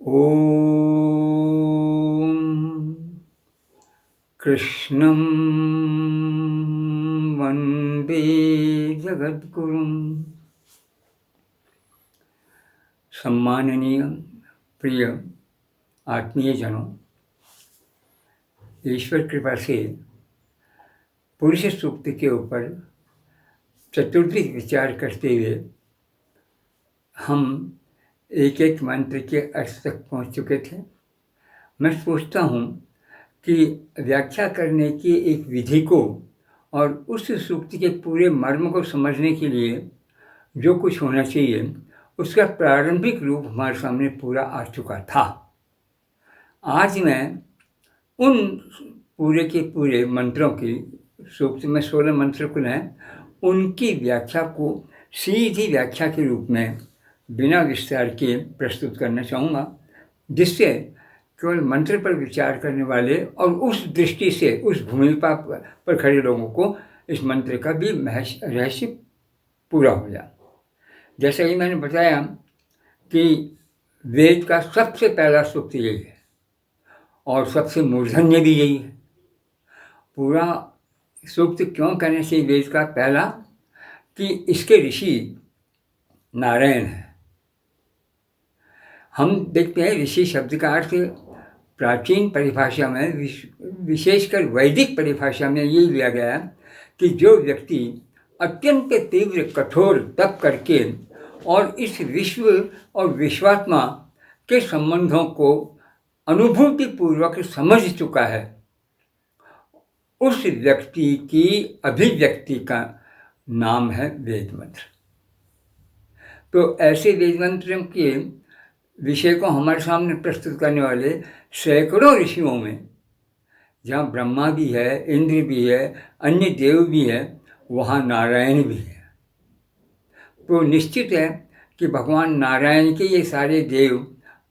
ॐ कृष्णं वन्दे जगद्गुरुं। सम्माननीय प्रिय आत्मीयजनों, ईश्वर कृपा से पुरुष सूक्त के ऊपर चतुर्दिक विचार करते हुए हम एक एक मंत्र के अर्थ तक पहुँच चुके थे। मैं सोचता हूँ कि व्याख्या करने की एक विधि को और उस सूक्त के पूरे मर्म को समझने के लिए जो कुछ होना चाहिए उसका प्रारंभिक रूप हमारे सामने पूरा आ चुका था। आज मैं उन पूरे के पूरे मंत्रों की, सूक्त में 16 मंत्र कुल हैं, उनकी व्याख्या को सीधी व्याख्या के रूप में बिना विस्तार के प्रस्तुत करना चाहूँगा, जिससे केवल मंत्र पर विचार करने वाले और उस दृष्टि से उस भूमिका पर खड़े लोगों को इस मंत्र का भी रहस्य पूरा हो जाए। जैसा कि मैंने बताया कि वेद का सबसे पहला सूक्त यही है और सबसे मूर्धन्य भी यही है। पूरा सूक्त क्यों कहने से वेद का पहला, कि इसके ऋषि नारायण है। हम देखते हैं ऋषि शब्द का अर्थ प्राचीन परिभाषा में, विशेषकर वैदिक परिभाषा में ये लिया गया कि जो व्यक्ति अत्यंत तीव्र कठोर तप करके और इस विश्व और विश्वात्मा के संबंधों को अनुभूति पूर्वक समझ चुका है, उस व्यक्ति की अभिव्यक्ति का नाम है वेद मंत्र। तो ऐसे वेद मंत्र के विषय को हमारे सामने प्रस्तुत करने वाले सैकड़ों ऋषियों में, जहाँ ब्रह्मा भी है, इंद्र भी है, अन्य देव भी है, वहाँ नारायण भी है। तो निश्चित है कि भगवान नारायण के ये सारे देव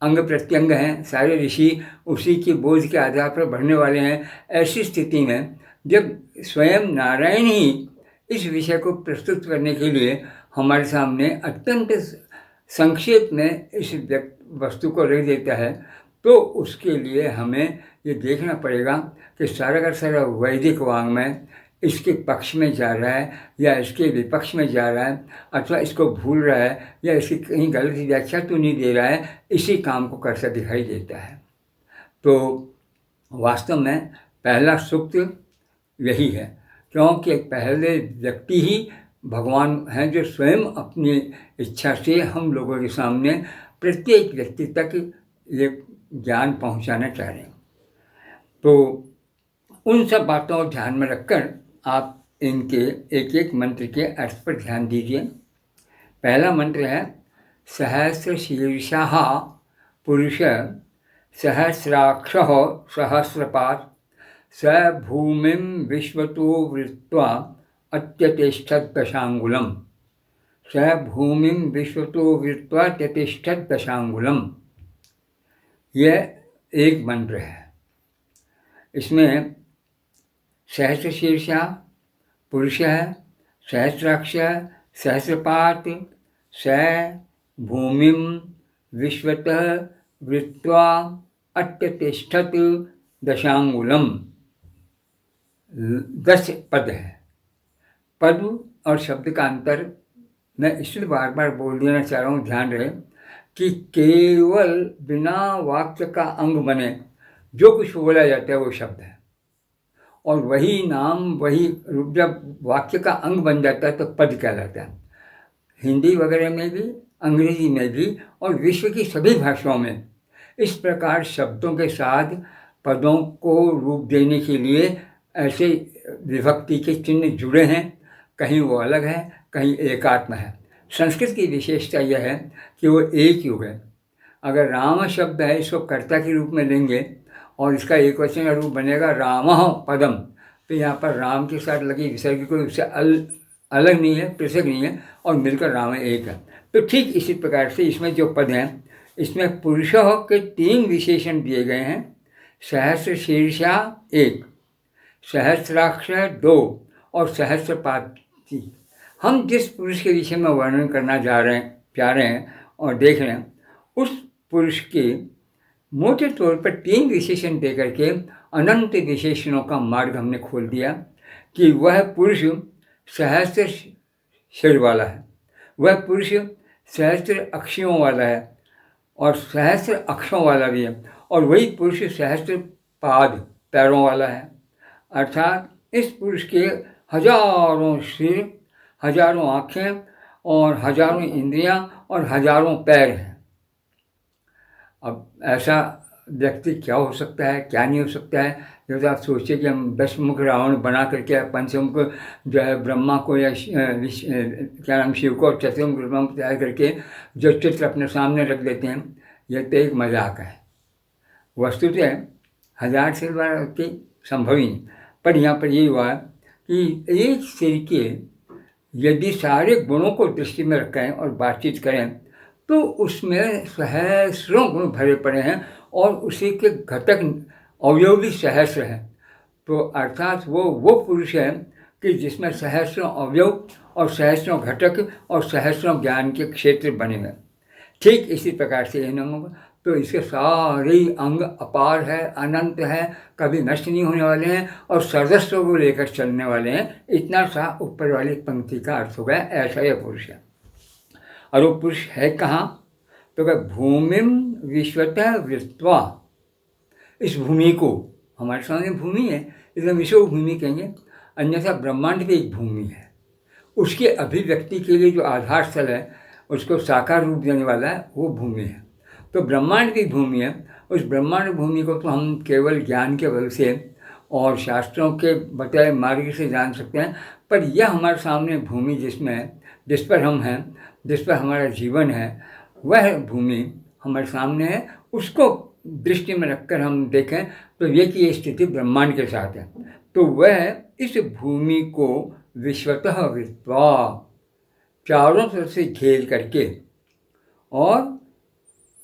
अंग प्रत्यंग हैं, सारे ऋषि उसी के बोझ के आधार पर बढ़ने वाले हैं। ऐसी स्थिति में जब स्वयं नारायण ही इस विषय को प्रस्तुत करने के लिए हमारे सामने अत्यंत संक्षेप में इस वस्तु को रख देता है, तो उसके लिए हमें ये देखना पड़ेगा कि सारा का सारा वैदिक वाङ्मय इसके पक्ष में जा रहा है या इसके विपक्ष में जा रहा है, अथवा इसको भूल रहा है या इसकी कहीं गलत व्याख्या तो नहीं दे रहा है, इसी काम को करता दिखाई देता है। तो वास्तव में पहला सूक्त यही है, क्योंकि पहले व्यक्ति ही भगवान हैं जो स्वयं अपनी इच्छा से हम लोगों के सामने प्रत्येक व्यक्ति तक ये ज्ञान पहुंचाना चाह रहे हैं। तो उन सब बातों को ध्यान में रखकर आप इनके एक एक मंत्र के अर्थ पर ध्यान दीजिए। पहला मंत्र है सहस्रशीर्षः पुरुष सहस्राक्षः सहस्रपात् स भूमिं विश्वतो वृत्वा अत्यतिष्ठत् दशांगुलम्। स भूमिं विश्वतो वृत्वा अत्यतिष्ठत् दशांगुलम्। यह एक मंत्र है। इसमें सहस्रशीर्षा पुरुष है, सहस्राक्ष सहस्रपात, स भूमिं विश्वतः वृत्वा अत्यतिष्ठत् दशांगुलम्। 10 पद है। पद और शब्द का अंतर मैं इसलिए बार बार बोल देना चाह रहा हूँ, ध्यान रहे कि केवल बिना वाक्य का अंग बने जो कुछ बोला जाता है वो शब्द है, और वही नाम वही रूप जब वाक्य का अंग बन जाता है तो पद कहलाता है। हिंदी वगैरह में भी, अंग्रेजी में भी और विश्व की सभी भाषाओं में इस प्रकार शब्दों के साथ पदों को रूप देने के लिए ऐसे विभक्ति के चिन्ह जुड़े हैं। कहीं वो अलग है, कहीं एकात्म है। संस्कृत की विशेषता यह है कि वो एक युग है। अगर राम शब्द है, इसको कर्ता के रूप में लेंगे और इसका एक वचन का रूप बनेगा रामः पदम, तो यहाँ पर राम के साथ लगी विसर्ग कोई उससे अलग नहीं है, पृथक नहीं है, और मिलकर राम एक है। तो ठीक इसी प्रकार से इसमें जो पद हैं, इसमें पुरुष के 3 विशेषण दिए गए हैं। सहस्र शीर्षा 1, सहस्राक्ष 2 और सहस्रपाती। हम जिस पुरुष के विषय में वर्णन करना चाह रहे हैं और देख रहे हैं, उस पुरुष के मोटे तौर पर 3 विशेषण देकर के अनंत विशेषणों का मार्ग हमने खोल दिया कि वह पुरुष सहस्त्र सिर वाला है, वह पुरुष सहस्त्र अक्षियों वाला है और सहस्त्र अक्षों वाला भी है, और वही पुरुष सहस्त्र पाद पैरों वाला है। अर्थात इस पुरुष के हजारों सिर, हजारों आँखें और हजारों इंद्रियां और हजारों पैर हैं। अब ऐसा व्यक्ति क्या हो सकता है, क्या नहीं हो सकता है। जब आप सोचिए कि हम 10 मुख रावण बना करके पंचमुख जो है ब्रह्मा को या क्या नाम शिव को, और चतुर्मुख ब्रह्मा को तैयार करके जो चित्र अपने सामने रख देते हैं, यह तो एक मजाक है। वस्तुतः 1000 सिर वाला व्यक्ति संभव ही नहीं। पर यहाँ पर यही हुआ कि एक सिर के यदि सारे गुणों को दृष्टि में रखें और बातचीत करें तो उसमें सहस्रों गुण भरे पड़े हैं और उसी के घटक अवयव भी सहस्र हैं। तो अर्थात वो पुरुष है कि जिसमें सहस्रों अवयव और सहस्रों घटक और सहस्रों ज्ञान के क्षेत्र बने हुए। ठीक इसी प्रकार से इन अंगों का, तो इसके सारे अंग अपार है, अनंत है, कभी नष्ट नहीं होने वाले हैं और सर्वस्व को लेकर चलने वाले हैं। इतना सा ऊपर वाली पंक्ति का अर्थ हो गया। ऐसा यह पुरुष है। और वो पुरुष है कहाँ? तो क्या भूमिम विश्वतः वृत्वा, इस भूमि को, हमारे सामने भूमि है इसलिए विश्व भूमि कहेंगे, अन्यथा ब्रह्मांड भी एक भूमि है। उसके अभिव्यक्ति के लिए जो आधार स्थल है, उसको साकार रूप देने वाला है, वो भूमि है। तो ब्रह्मांड की भूमि है। उस ब्रह्मांड भूमि को तो हम केवल ज्ञान के बल से और शास्त्रों के बताए मार्ग से जान सकते हैं। पर यह हमारे सामने भूमि जिस पर हम हैं, जिस पर हमारा जीवन है, वह भूमि हमारे सामने है। उसको दृष्टि में रखकर हम देखें तो ये स्थिति ब्रह्मांड के साथ है। तो वह इस भूमि को विश्वतः वित्वा, चारों तरफ से घेर करके, और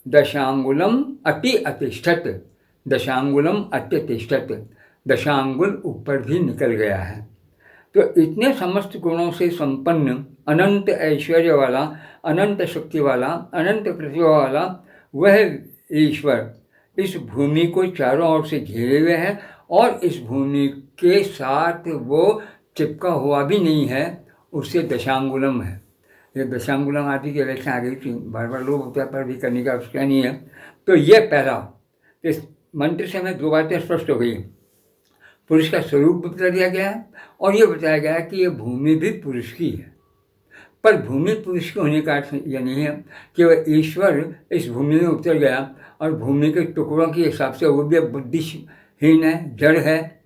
दशांगुलम अतिष्ठत, दशांगुलम अत्यतिष्ठत, दशांगुल ऊपर भी निकल गया है। तो इतने समस्त गुणों से संपन्न, अनंत ऐश्वर्य वाला, अनंत शक्ति वाला, अनंत प्रतिभा वाला वह ईश्वर इस भूमि को चारों ओर से घेरे हुए है और इस भूमि के साथ वो चिपका हुआ भी नहीं है, उससे दशांगुलम है। ये दशांगुलम आदि की व्याख्या आ गई थी, बार बार लोग होता पर भी करने का आवश्यकता नहीं है। तो ये पहला, इस मंत्र से हमें 2 बातें स्पष्ट हो गई। पुरुष का स्वरूप बता दिया गया है और ये बताया गया है कि ये भूमि भी पुरुष की है। पर भूमि पुरुष के होने का अर्थ यह नहीं है कि वह ईश्वर इस भूमि में उतर गया और भूमि के टुकड़ों के हिसाब से वो भी बुद्धिहीन है, जड़ है,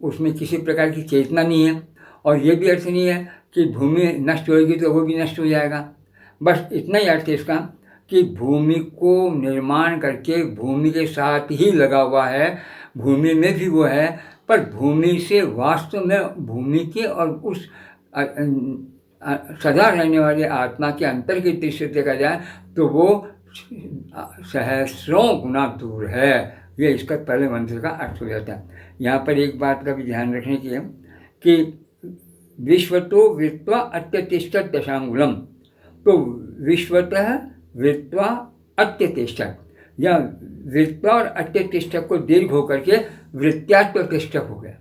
उसमें किसी प्रकार की चेतना नहीं है। और ये भी अर्थ नहीं है कि भूमि नष्ट होगी तो वो भी नष्ट हो जाएगा। बस इतना ही अर्थ है इसका कि भूमि को निर्माण करके भूमि के साथ ही लगा हुआ है, भूमि में भी वो है, पर भूमि से वास्तव में भूमि के और उस सदा रहने वाले आत्मा के अंतर की दृष्टि से देखा जाए तो वो सहस्रों गुना दूर है। ये इसका पहले मंत्र का अर्थ हो जाता है। यहाँ पर एक बात का भी ध्यान रखने की है कि विश्वतो वित्वा अत्यतिष्ठत दशांगुलम, तो विश्वतः वित्वा अत्यतिष्ठत, या वित्वा और अत्यतिष्ठक को दीर्घ होकर के वृत्त्यात्तिष्ठक हो गया।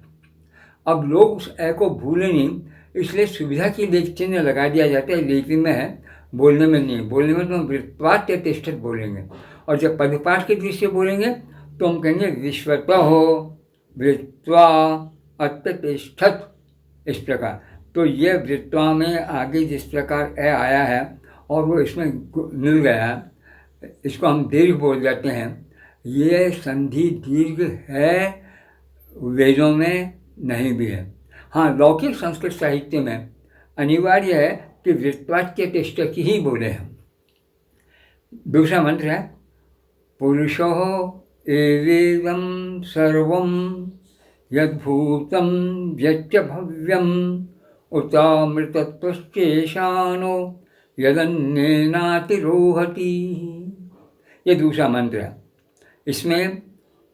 अब लोग उस ए को भूले नहीं, इसलिए सुविधा के लिए चिन्ह लगा दिया जाता है। लिपि में है, बोलने में नहीं। बोलने में तो हम वृत्त्वात्यतिष्ठत बोलेंगे, और जब पदपाठ की दृष्टि से बोलेंगे तो हम कहेंगे विश्वतः वृत्त्वा अत्यतिष्ठत, इस प्रकार। तो ये वृत्त्वा में आगे जिस प्रकार ए आया है और वो इसमें मिल गया, इसको हम दीर्घ बोल जाते हैं। ये संधि दीर्घ है, वेदों में नहीं भी है। हाँ, लौकिक संस्कृत साहित्य में अनिवार्य है कि वृत्त्वात्यतिष्ठक ही बोले हैं। दूसरा मंत्र है पुरुषो एवेदं सर्वं यद्भूतं यच्च भव्यं उतामृतत्वश्चेशानो यदन्येनातिरोहति। ये दूसरा मंत्र है। इसमें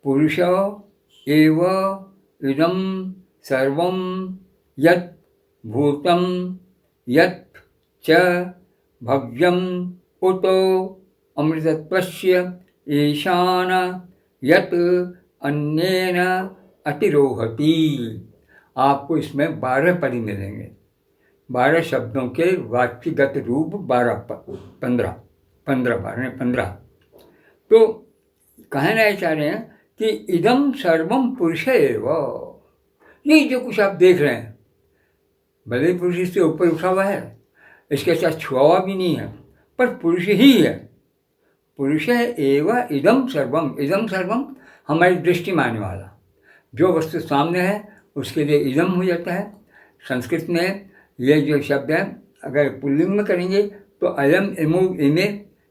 पुरुष एव इदं सर्वं यत् भूतं यत् च भव्यं उतो अमृतत्वस्य ईशान यत अन्येन अतिरोहति। आपको इसमें 12 पद मिलेंगे, 12 शब्दों के वाच्यगत रूप 15। तो कहना चाह रहे हैं कि इदम सर्वम पुरुष एव। ये जो कुछ आप देख रहे हैं, भले पुरुष इससे ऊपर उठा हुआ है, इसके साथ छुआ हुआ भी नहीं है, पर पुरुष ही है। पुरुष है एवं इदम सर्वम। इदम सर्वम हमारी दृष्टि में आने वाला जो वस्तु सामने है उसके लिए इदम हो जाता है। संस्कृत में ये जो शब्द है, अगर पुल्लिंग में करेंगे तो अयम इमु इमे,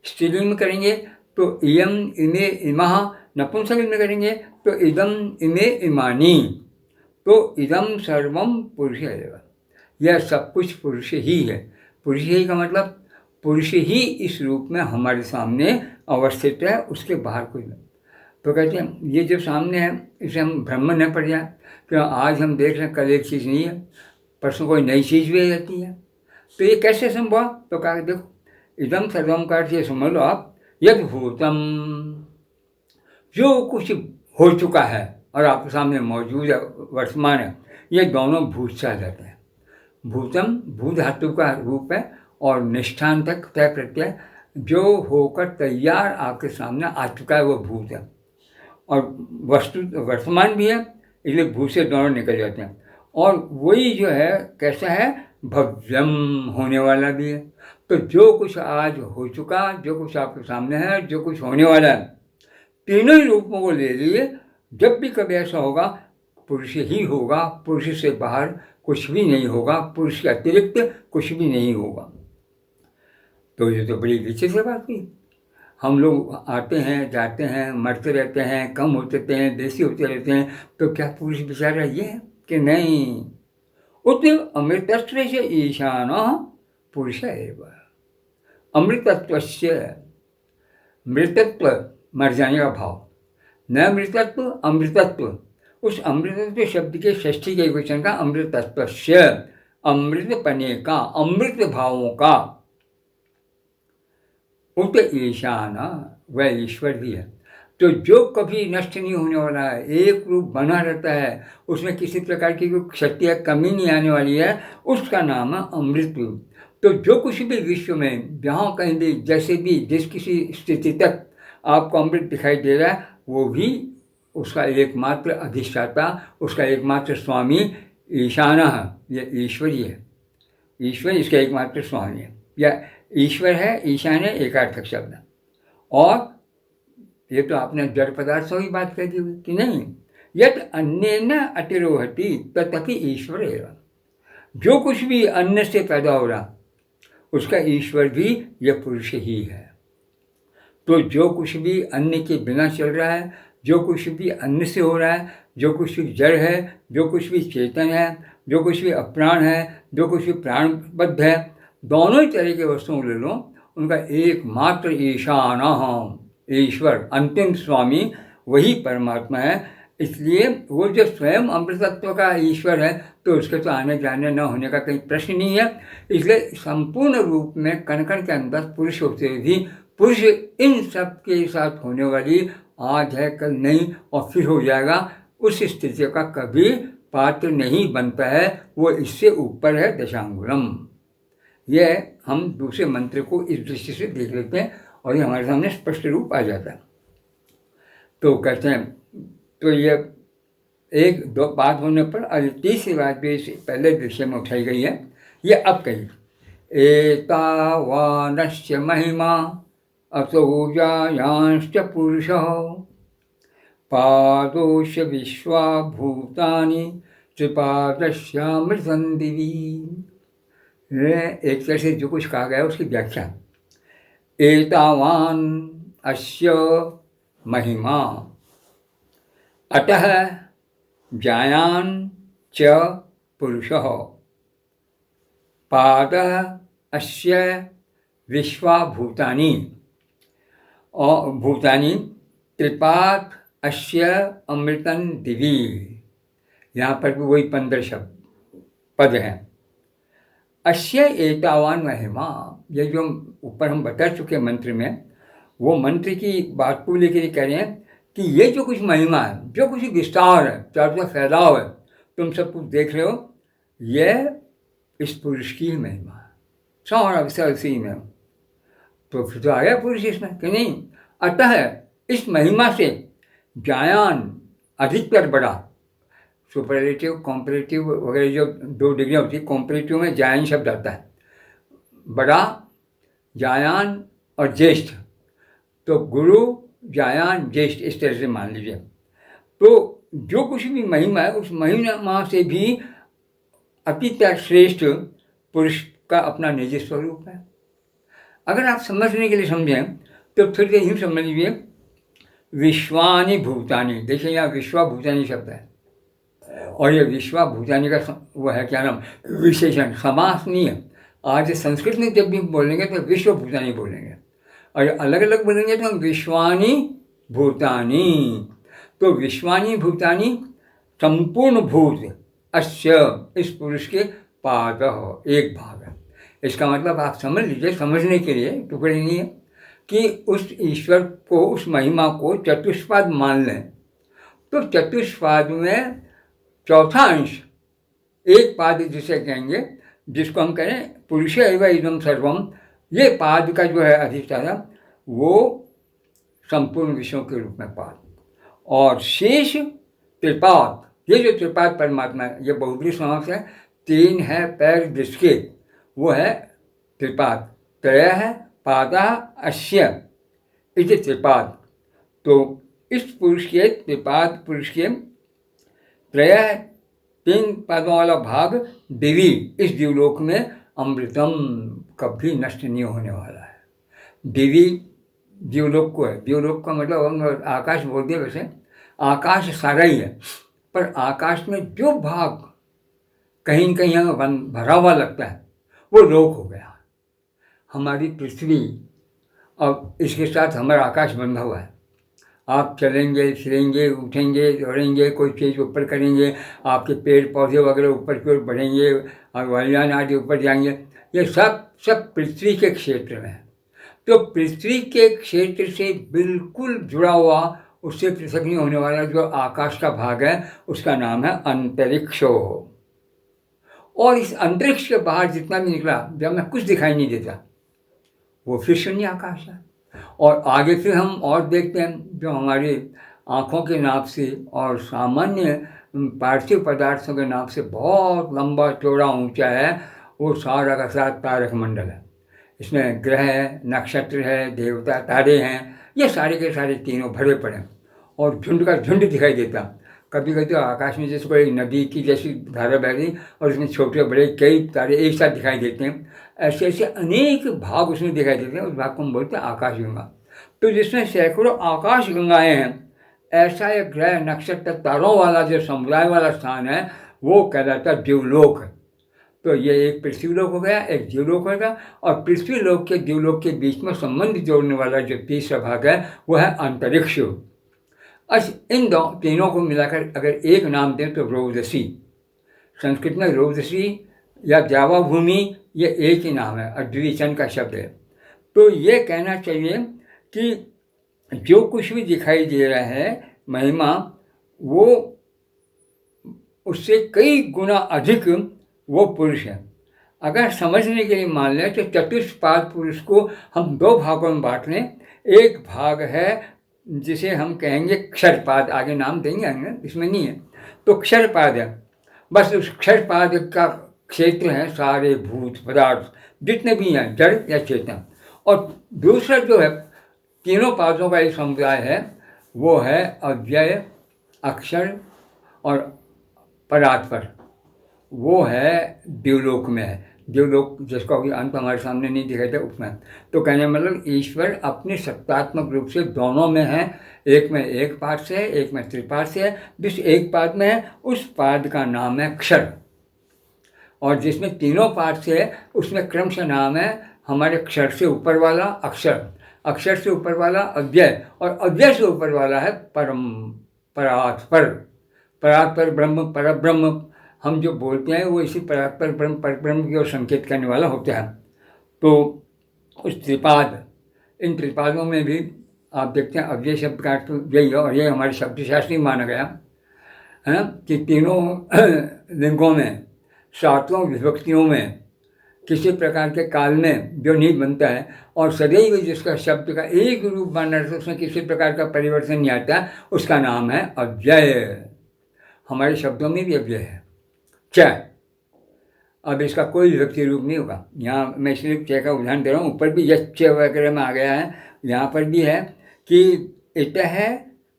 स्त्रीलिंग में करेंगे तो इयम इमे इमः, नपुंसकलिंग में करेंगे तो इदम इमे इमानी। तो इदम सर्वम पुरुष है, यह सब कुछ पुरुष ही है। पुरुष ही का मतलब पुरुष ही इस रूप में हमारे सामने अवस्थित है, उसके बाहर कोई नहीं। तो कहते हैं ये जो सामने है इसे हम भ्रम न पड़ जाए कि आज हम देख रहे हैं कल एक चीज़ नहीं है, परसों कोई नई चीज़ भी आ जाती है। तो ये कैसे संभव? तो कहा देखो इदम सर्वम का अर्थ ये समझ लो आप, यद भूतम, जो कुछ हो चुका है और आपके सामने मौजूद है, वर्तमान है, ये दोनों भूत से आ जाते हैं। भूतम भू धातु का रूप है और निष्ठान तक तय प्रत्यय, जो होकर तैयार आपके सामने आ चुका है वो भूत है, और वस्तु वर्तमान भी है, इसलिए भूत से दोनों निकल जाते हैं। और वही जो है कैसा है, भव्यम, होने वाला भी है। तो जो कुछ आज हो चुका, जो कुछ आपके सामने है, जो कुछ होने वाला है, तीनों ही रूपों को ले लिए। जब भी कभी ऐसा होगा पुरुष ही होगा, पुरुष से बाहर कुछ भी नहीं होगा, पुरुष के अतिरिक्त कुछ भी नहीं होगा। तो ये तो बड़ी विचित्र बात हुई। हम लोग आते हैं जाते हैं, मरते रहते हैं, कम होते रहते हैं, देसी होते रहते हैं, तो क्या पुरुष बेचारा ये है कि नहीं? उत अमृतत्व से ईशान पुरुष एव। अमृतत्व से, मृतत्व मर जाने का भाव, न मृतत्व अमृतत्व, उस अमृतत्व शब्द के षष्ठी के वचन का अमृतत्व से, अमृत पने का, अमृत भावों का। उत ईशान, वह ईश्वर भी है। तो जो कभी नष्ट नहीं होने वाला है, एक रूप बना रहता है, उसमें किसी प्रकार की कोई क्षति या कमी नहीं आने वाली है, उसका नाम है अमृत रूप। तो जो कुछ भी विश्व में जहाँ कहीं भी जैसे भी जिस किसी स्थिति तक आपको अमृत दिखाई दे रहा है, वो भी उसका एकमात्र अधिष्ठाता, उसका एकमात्र स्वामी ईशान है, यह ईश्वरी है। ईश्वर इसका एकमात्र स्वामी है, या ईश्वर है, ईशान है, एकार्थक शब्द। और ये तो आपने जड़ पदार्थों की बात कर दी हुई कि नहीं, यत अन्य न अतिरोहति तथापि ईश्वर है। जो कुछ भी अन्न से पैदा हो रहा उसका ईश्वर भी यह पुरुष ही है। तो जो कुछ भी अन्न के बिना चल रहा है, जो कुछ भी अन्न से हो रहा है, जो कुछ भी जड़ है, जो कुछ भी चेतन है, जो कुछ भी अप्राण है, जो कुछ भी प्राणबद्ध है, दोनों ही तरह के वस्तुओं ले लो, उनका एकमात्र ईशान, ईश्वर, अंतिम स्वामी वही परमात्मा है। इसलिए वो जो स्वयं अमृतत्व का ईश्वर है, तो उसके तो आने जाने न होने का कहीं प्रश्न नहीं है। इसलिए संपूर्ण रूप में कण कण के अंदर पुरुष होते हुए भी पुरुष इन सब के साथ होने वाली आज है कल नहीं और फिर हो जाएगा, उस स्थिति का कभी पात्र नहीं बनता है। वो इससे ऊपर है दशांगुलम। यह हम दूसरे मंत्र को इस दृष्टि से देख लेते हैं और ये हमारे सामने स्पष्ट रूप आ जाता है। तो कहते हैं, तो ये एक दो बात होने पर और तीसरी बात भी पहले विषय में उठाई गई है, ये अब कही, एतावानस्य महिमा असौ जायांश्च पुरुषः पादोश विश्वा भूतानि त्रिपादस्यामृतं दिवि। एक तरह से जो कुछ कहा गया उसकी व्याख्या, एतावान अस्य महिमा अतः जायान च पुरुषः पादः अस्य विश्वा भूतानि और भूतानि त्रिपाद अस्य अमृतं दिवि। यहाँ पर भी वही 15 शब्द पद हैं। अस्य एतावान महिमा, ये जो ऊपर हम बता चुके मंत्र में, वो मंत्र की बात को लेकर कह रहे हैं कि ये जो कुछ महिमा है, जो कुछ विस्तार है, चारों तरफ फैलाव है, तुम सब कुछ देख रहे हो, यह इस पुरुष की ही महिमा है, सारा विषय उसी में। तो फिर तो आ गया पुरुष इसमें कि नहीं। अतः इस महिमा से ज्ञान अधिकतर बड़ा, सुपरलेटिव कॉम्परेटिव वगैरह जो 2 डिग्रियाँ होती है, कॉम्परेटिव में ज्ञान शब्द आता है, बड़ा, ज्ञान और ज्येष्ठ। तो गुरु, ज्ञान, ज्येष्ठ, इस तरह से मान लीजिए। तो जो कुछ भी महिमा है, उस महिमा से भी अतितर श्रेष्ठ पुरुष का अपना निजी स्वरूप है। अगर आप समझने के लिए समझें तो फिर से यूँ समझ लीजिए, विश्वानि भूतानि, देखिए यहाँ विश्वाभूतानि शब्द है, और ये विश्वाभूतानि का वो है क्या नाम, विशेषण, समास नहीं है। आज संस्कृत में जब भी बोलेंगे तो विश्वभूतानि बोलेंगे, और अलग अलग बोलेंगे तो हम विश्वानि भूतानि। तो विश्वानि भूतानि संपूर्ण भूत अस्य, इस पुरुष के पाद, एक भाग है। इसका मतलब आप समझ लीजिए, समझने के लिए टुकड़े नहीं है, कि उस ईश्वर को, उस महिमा को चतुष्पाद मान लें तो चतुष्पाद में चौथा अंश, एक पाद जिसे कहेंगे, जिसको हम कहें पुरुष एव इदं सर्वम, ये पाद का जो है अधिष्ठाता, वो संपूर्ण विषयों के रूप में पाद, और शेष त्रिपाद, ये जो त्रिपाद परमात्मा है, ये बहुब्री समास है, 3 है पैर जिसके, वो है त्रिपाद। त्रय है पादा अस्य, इति त्रिपाद। तो इस पुरुष के, त्रिपाद पुरुष के त्रय, 3 पादों वाला भाग दिवी, इस दिवलोक में अमृतम कभी नष्ट नहीं होने वाला है। दिवी दिवलोक को है, दिवलोक का मतलब हम आकाश बोलते हैं, वैसे आकाश सारा ही है, पर आकाश में जो भाग कहीं कहीं हमें भरा हुआ लगता है वो लोक हो गया। हमारी पृथ्वी और इसके साथ हमारा आकाश बंधा हुआ है। आप चलेंगे, फिरेंगे, उठेंगे, दौड़ेंगे, कोई चीज़ ऊपर करेंगे, आपके पेड़ पौधे वगैरह ऊपर की ओर बढ़ेंगे और वायुयान आदि ऊपर जाएंगे, ये सब पृथ्वी के क्षेत्र में है। तो पृथ्वी के क्षेत्र से बिल्कुल जुड़ा हुआ, उससे पृथक नहीं होने वाला जो आकाश का भाग है, उसका नाम है अंतरिक्ष। और इस अंतरिक्ष के बाहर जितना भी निकला, जब में कुछ दिखाई नहीं देता, वो फिर शून्य आकाश है। और आगे फिर हम और देखते हैं, जो हमारी आँखों के नाप से और सामान्य पार्थिव पदार्थों के नाप से बहुत लंबा चौड़ा ऊंचा है, वो सारा का सारा तारक मंडल है। इसमें ग्रह है, नक्षत्र है, देवता, तारे हैं, ये सारे के सारे तीनों भरे पड़े हैं, और झुंड का झुंड दिखाई देता। कभी कभी तो आकाश में जैसे कोई नदी की जैसी धारा बह रही, और उसमें छोटे बड़े कई तारे एक साथ दिखाई देते हैं। ऐसे ऐसे अनेक भाग उसमें दिखाई देते हैं, उस भाग को हम बोलते हैं आकाश गंगा। तो जिसमें सैकड़ों आकाश गंगाएँ हैं, ऐसा एक ग्रह, नक्षत्र, तारों वाला जो समुदाय वाला स्थान है, वो कहलाता है दिवलोक। तो ये एक पृथ्वीलोक हो गया, एक दिवलोक होगा, और पृथ्वीलोक के दिवलोक के बीच में संबंध जोड़ने वाला जो तीसरा भाग है, वो है अंतरिक्ष। इन तीनों को मिलाकर अगर एक नाम दें तो रोदसी, संस्कृत में रोदसी या जावा भूमि, ये एक ही नाम है, द्विवचन का शब्द है। तो ये कहना चाहिए कि जो कुछ भी दिखाई दे रहा है महिमा, वो उससे कई गुना अधिक वो पुरुष है। अगर समझने के लिए मान लें तो चतुष्पाद पुरुष को हम 2 भागों में बांट लें। एक भाग है जिसे हम कहेंगे क्षरपाद, आगे नाम देंगे, इसमें नहीं है, तो क्षरपाद है। बस उस क्षरपाद का क्षेत्र है सारे भूत पदार्थ जितने भी हैं, जड़ या चेतन। और दूसरा जो है तीनों पादों का एक समुदाय है, वो है अव्यय, अक्षर और परात्पर, वो है दिवलोक में है। दिवलोक जिसका अंत हमारे सामने नहीं दिखाई था उसमें। तो कहने मतलब ईश्वर अपने सत्तात्मक रूप से दोनों में है, एक में एक पाद से है, एक में त्रिपाद से है। जिस एक पाद में है उस पाद का नाम है क्षर, और जिसमें तीनों पाद से है उसमें क्रम से नाम है हमारे क्षर से ऊपर वाला अक्षर, अक्षर से ऊपर वाला अव्यय, और अव्यय से ऊपर वाला है परम, परात्पर। परात्पर ब्रह्म, परब्रह्म हम जो बोलते हैं वो इसी परात्पर ब्रह्म, परब्रह्म की ओर संकेत करने वाला होता है। तो उस त्रिपाद इन त्रिपादों में भी आप देखते हैं अव्यय शब्द का अर्थ यही है, और ये हमारे शब्दशास्त्री माना गया है कि तीनों लिंगों में, सातों विभक्तियों में किसी प्रकार के काल में जो नहीं बनता है और सदैव जिसका शब्द का एक रूप बना रहता है, उसमें किसी प्रकार का परिवर्तन नहीं आता, उसका नाम है अव्यय। हमारे शब्दों में भी अव्यय है। च, अब इसका कोई विभक्ति रूप नहीं होगा। यहाँ मैं सिर्फ च का उदाहरण दे रहा हूँ, ऊपर भी यच्च वगैरह में आ गया है, यहाँ पर भी है कि इतः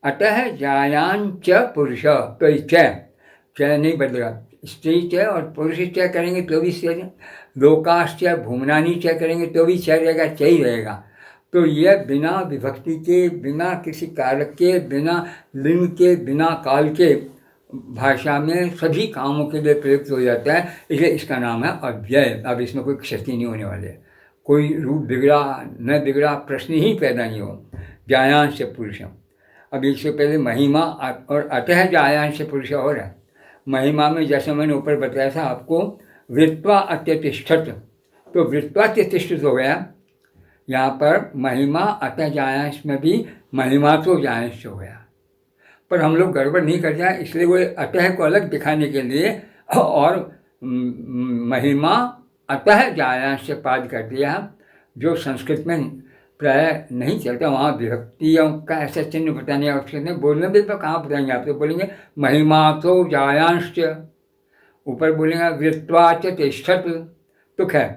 अतः जायान च पुरुष, तो च नहीं बदलेगा, स्त्री च और पुरुष च करेंगे तो भी च, लोकाश्च भूमनानी च करेंगे तो भी च रहेगा, च ही रहेगा। तो यह बिना विभक्ति के, बिना किसी कारक के, बिना लिंग के, बिना काल के भाषा में सभी कामों के लिए प्रयुक्त हो जाता है, इसलिए इसका नाम है अव्यय। अब इसमें कोई क्षति नहीं होने वाले, कोई रूप बिगड़ा न बिगड़ा प्रश्न ही पैदा नहीं हो। जायांश पुरुषम, अब इससे पहले महिमा और अतः जायांश पुरुष और है। महिमा में जैसे मैंने ऊपर बताया था आपको, वृत्वा अत्यतिष्ठत, तो वृत्वात्यतिष्ठित हो गया। यहाँ पर महिमा अतः जायांश में भी महिमा तो जायांश हो गया, पर हम लोग गड़बड़ नहीं कर जाए, इसलिए वो अतः को अलग दिखाने के लिए और महिमा अतः जायांश से पाद कर दिया, जो संस्कृत में प्राय नहीं चलता। वहाँ विभक्तियों का ऐसा चिन्ह बताने आवश्यक नहीं, बोलने भी तो कहाँ बताएंगे आप, तो बोलेंगे महिमा तो जायांश, ऊपर बोलेंगे वृत्वाच तिष्ठत। तो खैर,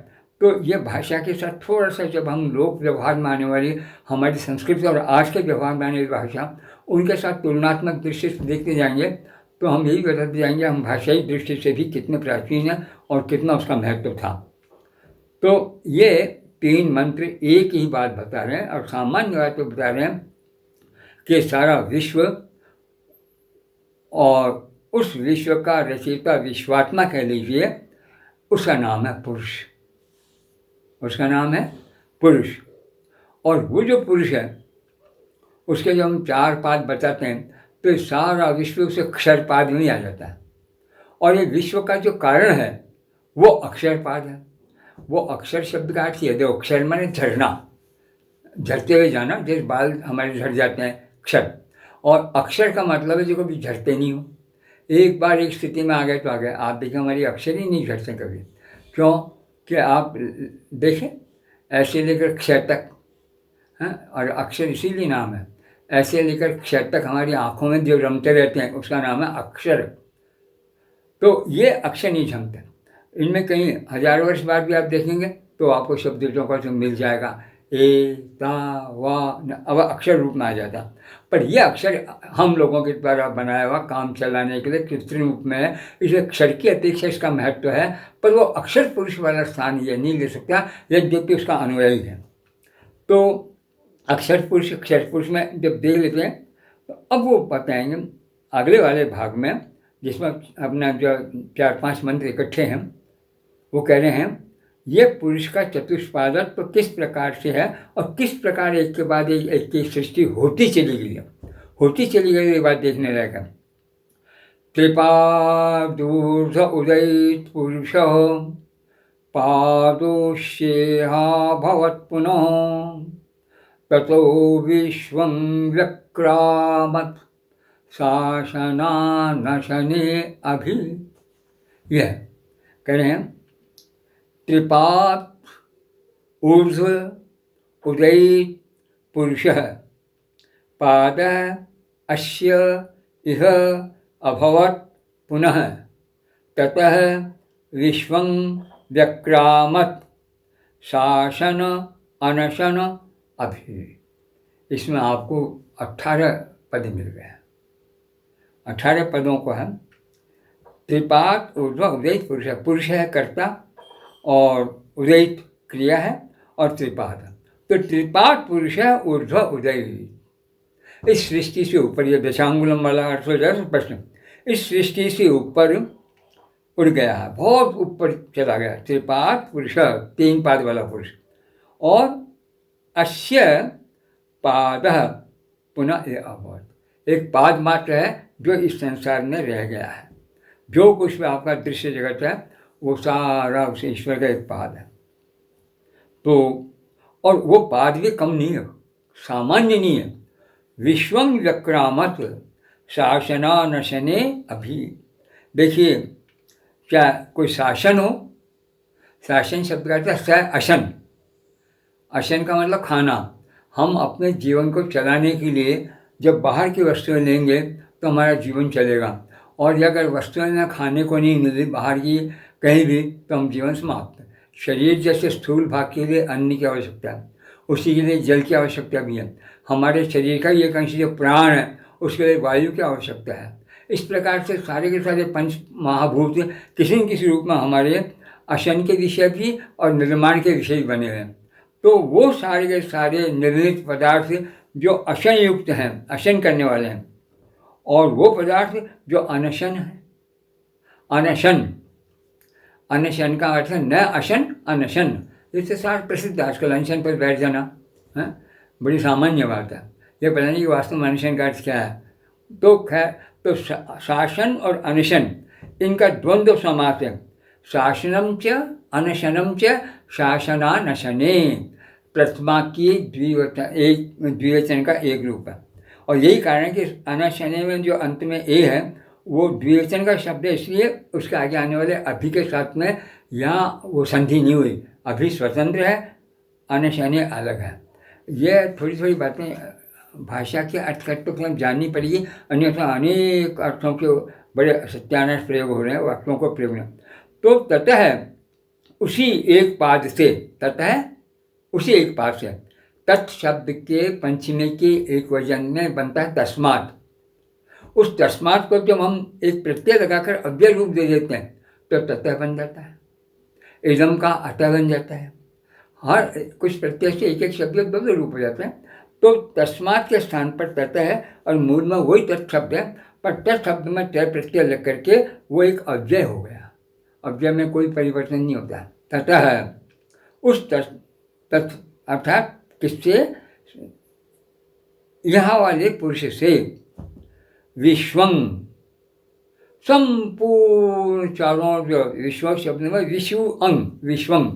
तो ये भाषा के साथ थोड़ा सा जब हम लोक व्यवहार में आने वाली हमारी संस्कृति और आज के व्यवहार में आने वाली भाषा, उनके साथ तुलनात्मक दृष्टि से देखते जाएंगे तो हम यही बताते जाएंगे हम भाषाई दृष्टि से भी कितने प्राचीन हैं और कितना उसका महत्व था। तो ये 3 मंत्र एक ही बात बता रहे हैं, और सामान्य बात तो बता रहे हैं कि सारा विश्व और उस विश्व का रचयिता, विश्वात्मा कह लीजिए, उसका नाम है पुरुष, उसका नाम है पुरुष। और वो जो पुरुष है उसके जब हम 4 पाद बताते हैं तो सारा विश्व उसे अक्षर पाद में आ जाता है, और ये विश्व का जो कारण है वो अक्षर पाद है। वो अक्षर शब्द का अर्थ है, अक्षर माने झरना, झरते हुए जाना, जैसे बाल हमारे झड़ जाते हैं, अक्षर। और अक्षर का मतलब है जो कभी झड़ते नहीं हो, एक बार एक स्थिति में आ गए तो आ गए। आप देखिए हमारी अक्षर ही नहीं झड़ते कभी, क्यों कि आप देखें ऐसे लेकर क्षय तक, हैं, और अक्षर इसीलिए नाम है, ऐसे लेकर क्षय तक हमारी आँखों में जो रमते रहते हैं उसका नाम है अक्षर। तो ये अक्षर नहीं झमते, इनमें कहीं 1000 वर्ष बाद भी आप देखेंगे तो आपको शब्दों का तो मिल जाएगा, ए ता वा, अब अक्षर रूप में आ जाता। पर यह अक्षर हम लोगों के द्वारा बनाया हुआ काम चलाने के लिए कृत्रिम रूप में है, इसलिए अक्षर की अपेक्षा इसका महत्व है, पर वो अक्षर पुरुष वाला स्थान ये नहीं ले सकता, यद्यपि उसका अनुयायी है। तो अक्षर पुरुष में जब देख लेते हैं तो अब वो बताएंगे अगले वाले भाग में, जिसमें अपना जो 4-5 मंत्र इकट्ठे हैं, वो कह रहे हैं ये पुरुष का चतुष्पादत्व तो किस प्रकार से है और किस प्रकार एक के बाद एक की सृष्टि होती चली गई, ये बात देखने लायक है। त्रिपादूर्ध उदयित पुरुष पादोष्येहा भवत् पुनः ततो विश्वं व्यक्रामत् शासनानशने अभि। यह कह रहे हैं त्रिपाद ऊर्ध्व उदयित पुरुषः पाद अस्य इह अभवत् पुनः ततः विश्वं व्यक्रामत् शासन अनशन अभि। इसमें आपको 18 पद मिल गए। 18 पदों को हम त्रिपाद ऊर्ध्व उदयित पुरुष है कर्ता और उदयित क्रिया है और त्रिपाद, तो त्रिपाद पुरुष है ऊर्ध्व उदयित। इस सृष्टि से ऊपर, ये दशांगुलम वाला अर्थ हो जाए प्रश्न, इस सृष्टि से ऊपर उड़ गया है, बहुत ऊपर चला गया। त्रिपाद पुरुष 3 पाद वाला पुरुष, और अस्य पाद पुनः ये अभवत्, एक पाद मात्र है जो इस संसार में रह गया है। जो कुछ भी आपका दृश्य जगत है वो सारा उस ईश्वर का एक पाद है। तो और वो पाद भी कम नहीं है, सामान्य नहीं है। विश्वं व्यक्रामत शासना नशने अभी। देखिए, क्या कोई शासन हो, शासन शब्द का अर्थ है अशन। अशन का मतलब खाना। हम अपने जीवन को चलाने के लिए जब बाहर की वस्तुएं लेंगे तो हमारा जीवन चलेगा, और अगर वस्तुएं ना खाने को नहीं मिली बाहर की कहीं भी, तो हम जीवन समाप्त है। शरीर जैसे स्थूल भाग के लिए अन्न की आवश्यकता है, उसी के लिए जल की आवश्यकता भी है। हमारे शरीर का एक अंश जो प्राण है, उसके लिए वायु की आवश्यकता है। इस प्रकार से सारे के सारे पंच महाभूत किसी न किसी रूप में हमारे अशन के विषय भी और निर्माण के विषय भी बने हैं। तो वो सारे के सारे निर्मित पदार्थ जो अशन युक्त हैं, अशन करने वाले हैं, और वो पदार्थ जो अनशन है। अनशन, अनशन का अर्थ है न अशन, अनशन। इससे सार प्रसिद्ध आजकल अनशन पर बैठ जाना है, बड़ी सामान्य बात है। ये पता नहीं कि वास्तव में अनशन का अर्थ क्या है। तो खैर, तो शासन और अनशन इनका द्वंद्व समास है। शासनम च अनशनम च शासनानशने। प्रथमा की द्विवचन का एक रूप है, और यही कारण है कि अनशने में जो अंत में ए है वो द्विवचन का शब्द है, इसलिए उसके आगे आने वाले अभी के साथ में यहाँ वो संधि नहीं हुई। अभी स्वतंत्र है, अनशने अलग है। ये थोड़ी थोड़ी बातें भाषा के अर्थ तो फिर जाननी पड़ेगी, अन्यथा अनेक अर्थों के बड़े सत्यानाश प्रयोग हो रहे हैं, वाक्यों को प्रयोग नहीं। तो ततः उसी एक पाद से, ततः उसी एक पाद से, तत् शब्द के पंचमी के एक वचन में बनता है तस्मात्। उस तस्मात् को जब हम एक प्रत्यय लगाकर अव्यय रूप दे देते हैं तो ततः बन जाता है, इदम का अतः बन जाता है। हर कुछ प्रत्यय से एक एक शब्द बदल रूप हो जाते हैं। तो तस्मात् के स्थान पर ततः है, और मूल में वही तत् शब्द है, पर तत् शब्द में तय प्रत्यय लग करके वो एक अव्यय हो गया। अव्यय में कोई परिवर्तन नहीं होता। ततः उस तत् अर्थात किससे, यहाँ वाले पुरुष से, विश्वं, संपूर्ण चारों जो विश्व शब्द में विश्व अंग, विश्वं,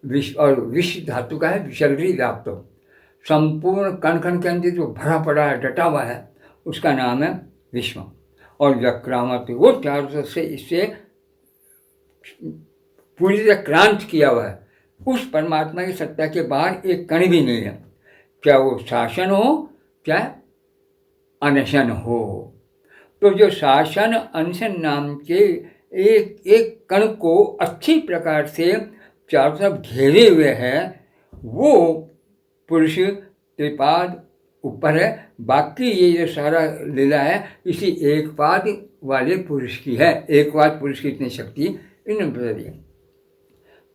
विश्व और विश्व धातु का है विसर्गी व्याप्त, संपूर्ण कण कण के अंदर जो भरा पड़ा है, डटा हुआ है, उसका नाम है विश्व। और व्यक्रामत, वो चारों से इससे पूरी तरह क्रांत किया हुआ है। उस परमात्मा की सत्ता के बाहर एक कण भी नहीं है, चाहे वो शासन हो चाहे अनशन हो। तो जो शासन अनशन नाम के एक एक कण को अच्छी प्रकार से चारों तरफ घेरे हुए है, वो पुरुष त्रिपाद ऊपर है। बाकी ये जो सारा लीला है इसी एक पाद वाले पुरुष की है। एक पाद पुरुष की इतनी शक्ति इन्होंने बता दी।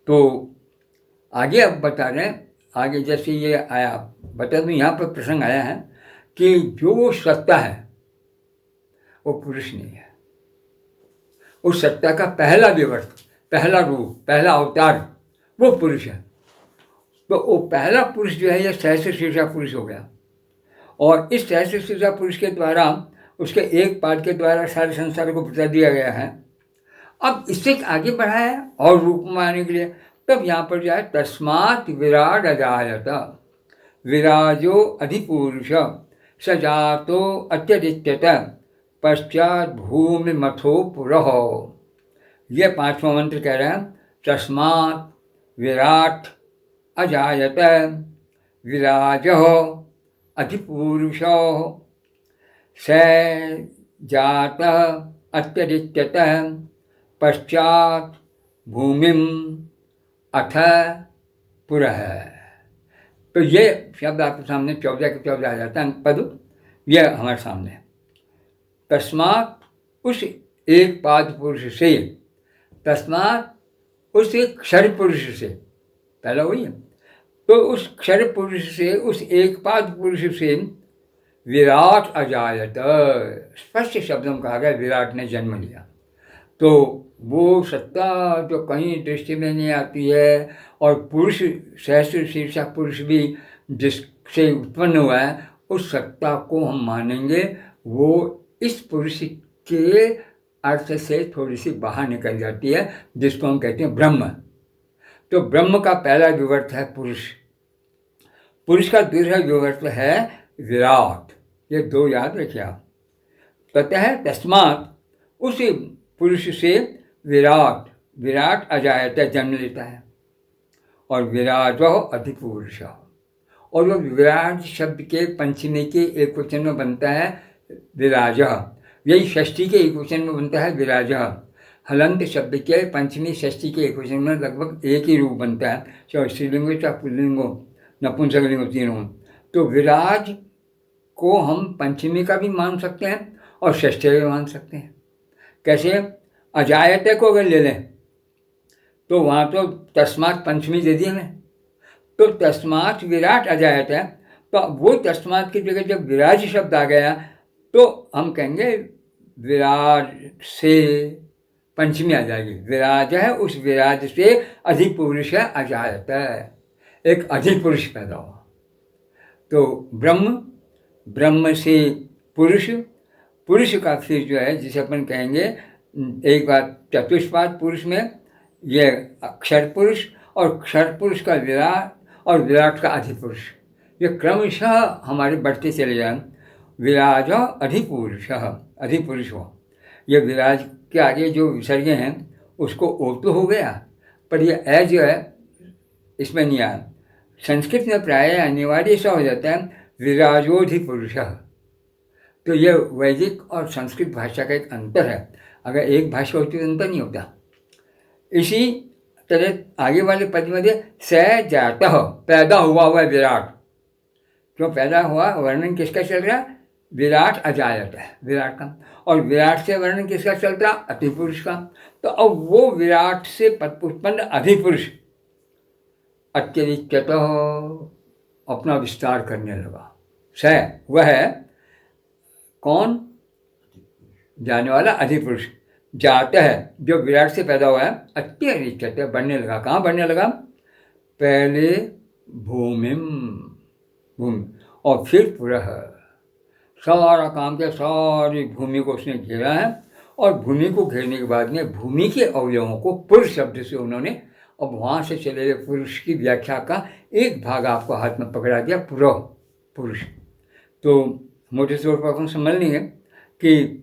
तो आगे अब बता रहे हैं, आगे जैसे ये आया बता दूँ, यहाँ पर प्रसंग आया है कि जो वो सत्ता है वो पुरुष नहीं है। उस सत्ता का पहला विवर्त, पहला रूप, पहला अवतार वो पुरुष है। तो वो पहला पुरुष जो है ये सहस्र शीर्षा पुरुष हो गया, और इस सहस्र शीर्षा पुरुष के द्वारा, उसके एक पाद के द्वारा सारे संसार को बता दिया गया है। अब इससे आगे बढ़ा है और रूप में आने के लिए, तब यहाँ पर जो है तस्मात् विराट अजायत, विराजो अधिपुरुष सजातो अत्यदित्यत पश्चात भूमि मथो पुरः। ये पांचवा मंत्र कह रहे हैं, तस्मात् विराट अजायत विराजः अधिपुरुषः स जातः अत्यदित्यतः पश्चात भूमिम अथ पुरः। तो ये शब्द आपके सामने 14 के 14 आ जाता है पद, ये हमारे सामने है। तस्मात उस एक पाद पुरुष से, तस्मात उस एक क्षर पुरुष से, पहला वही है। तो उस क्षर पुरुष से, उस एक पाद पुरुष से विराट अजायत, स्पष्ट शब्दों में कहा गया विराट ने जन्म लिया। तो वो सत्ता जो कहीं दृष्टि में नहीं आती है, और पुरुष सहस्र शीर्षा पुरुष भी जिससे उत्पन्न हुआ है, उस सत्ता को हम मानेंगे वो इस पुरुष के अर्थ से थोड़ी सी बाहर निकल जाती है, जिसको हम कहते हैं ब्रह्म। तो ब्रह्म का पहला विवर्त है पुरुष, पुरुष का दूसरा जो अर्थ है विराट, ये दो याद रखिए आप। ततः तस्मात्, उस पुरुष से विराट, विराट अजायते जन्म लेता है, और विराजो अधिपुरुष, और वो विराट शब्द के पंचमी के एक वचन में बनता है विराज, यही षष्ठी के एक वचन में बनता है विराज। हलंत शब्द के पंचमी षष्ठी के एक वचन में लगभग एक ही रूप बनता है, चाहे स्त्रीलिंग हो चाहे पुल्लिंग हो नपुंसकलिंग हो तीनों। तो विराज को हम पंचमी का भी मान सकते हैं और षष्ठी का भी मान सकते हैं। कैसे? अजायते को अगर ले लें तो वहाँ तो तस्मात् पंचमी दे दी हमें, तो तस्मात् विराट अजायत है, तो वो तस्मात् की जगह जब विराज शब्द आ गया तो हम कहेंगे विराज से पंचमी आ जाएगी। विराज है, उस विराज से अधिक पुरुष है अजायत है, एक अधिक पुरुष पैदा हुआ। तो ब्रह्म, ब्रह्म से पुरुष, पुरुष का फिर जो है जिसे अपन कहेंगे एक बात चतुष्पाद पुरुष में ये अक्षर पुरुष, और क्षर पुरुष का विराट, और विराट का अधिपुरुष, ये क्रमशः हमारे बढ़ते चले जाएं। विराज अधिपुरुष, अधिपुरुष हो, ये विराज के आगे जो विसर्ग हैं उसको ओ तो हो गया, पर ये ए जो है इसमें नहीं आया। संस्कृत में प्राय अनिवार्य सा हो जाता है विराजोधिपुरुष। तो ये वैदिक और संस्कृत भाषा का एक अंतर है, अगर एक भाषा होती तो अंतर नहीं होता। इसी तरह आगे वाले पद में स जातः, पैदा हुआ हुआ विराट, क्यों पैदा हुआ, वर्णन किसका चल रहा है? विराट अजायत है, विराट का, और विराट से वर्णन किसका चल रहा? अधिपुरुष का। तो अब वो विराट से उत्पन्न अधिपुरुष अत्यधिक अपना विस्तार करने लगा। स वह है कौन? जाने वाला अधिपुरुष। जाता है जो विराट से पैदा हुआ है, अत्यधिक बढ़ने लगा। कहाँ बढ़ने लगा? पहले भूमि, भूमि, और फिर पुरः, सारा काम किया, सारी भूमि को उसने घेरा है, और भूमि को घेरने के बाद में भूमि के अवयवों को पुरुष शब्द से उन्होंने, अब वहाँ से चले गए पुरुष की व्याख्या का एक भाग आपको हाथ में पकड़ा दिया, पुरः, पुरुष। तो मोटे तौर पर अपन समझ लेंगे कि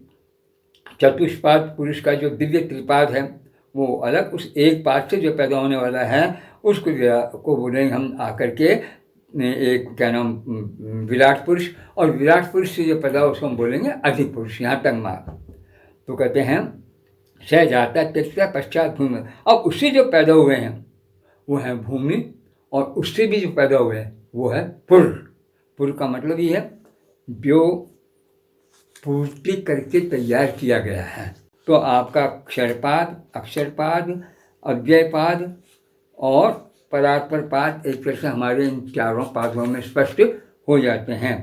चतुष्पाद पुरुष का जो दिव्य त्रिपाद है वो अलग, उस एक पाद से जो पैदा होने वाला है उसको को बोलेंगे हम आकर के एक क्या नाम विराट पुरुष, और विराट पुरुष से जो पैदा हो उसको हम बोलेंगे अधिक पुरुष। यहाँ तक मार तो कहते हैं स जाता त्यक्ता पश्चात भूमि। अब उससे जो पैदा हुए हैं वो है भूमि, और उससे भी जो पैदा हुए हैं वो है पुर। पुर का मतलब ये है जो पूर्ति करके तैयार किया गया है। तो आपका क्षरपाद, अक्षरपाद, अव्ययपाद और परात्पर पाद एक तरह से हमारे इन चारों पादों में स्पष्ट हो जाते हैं।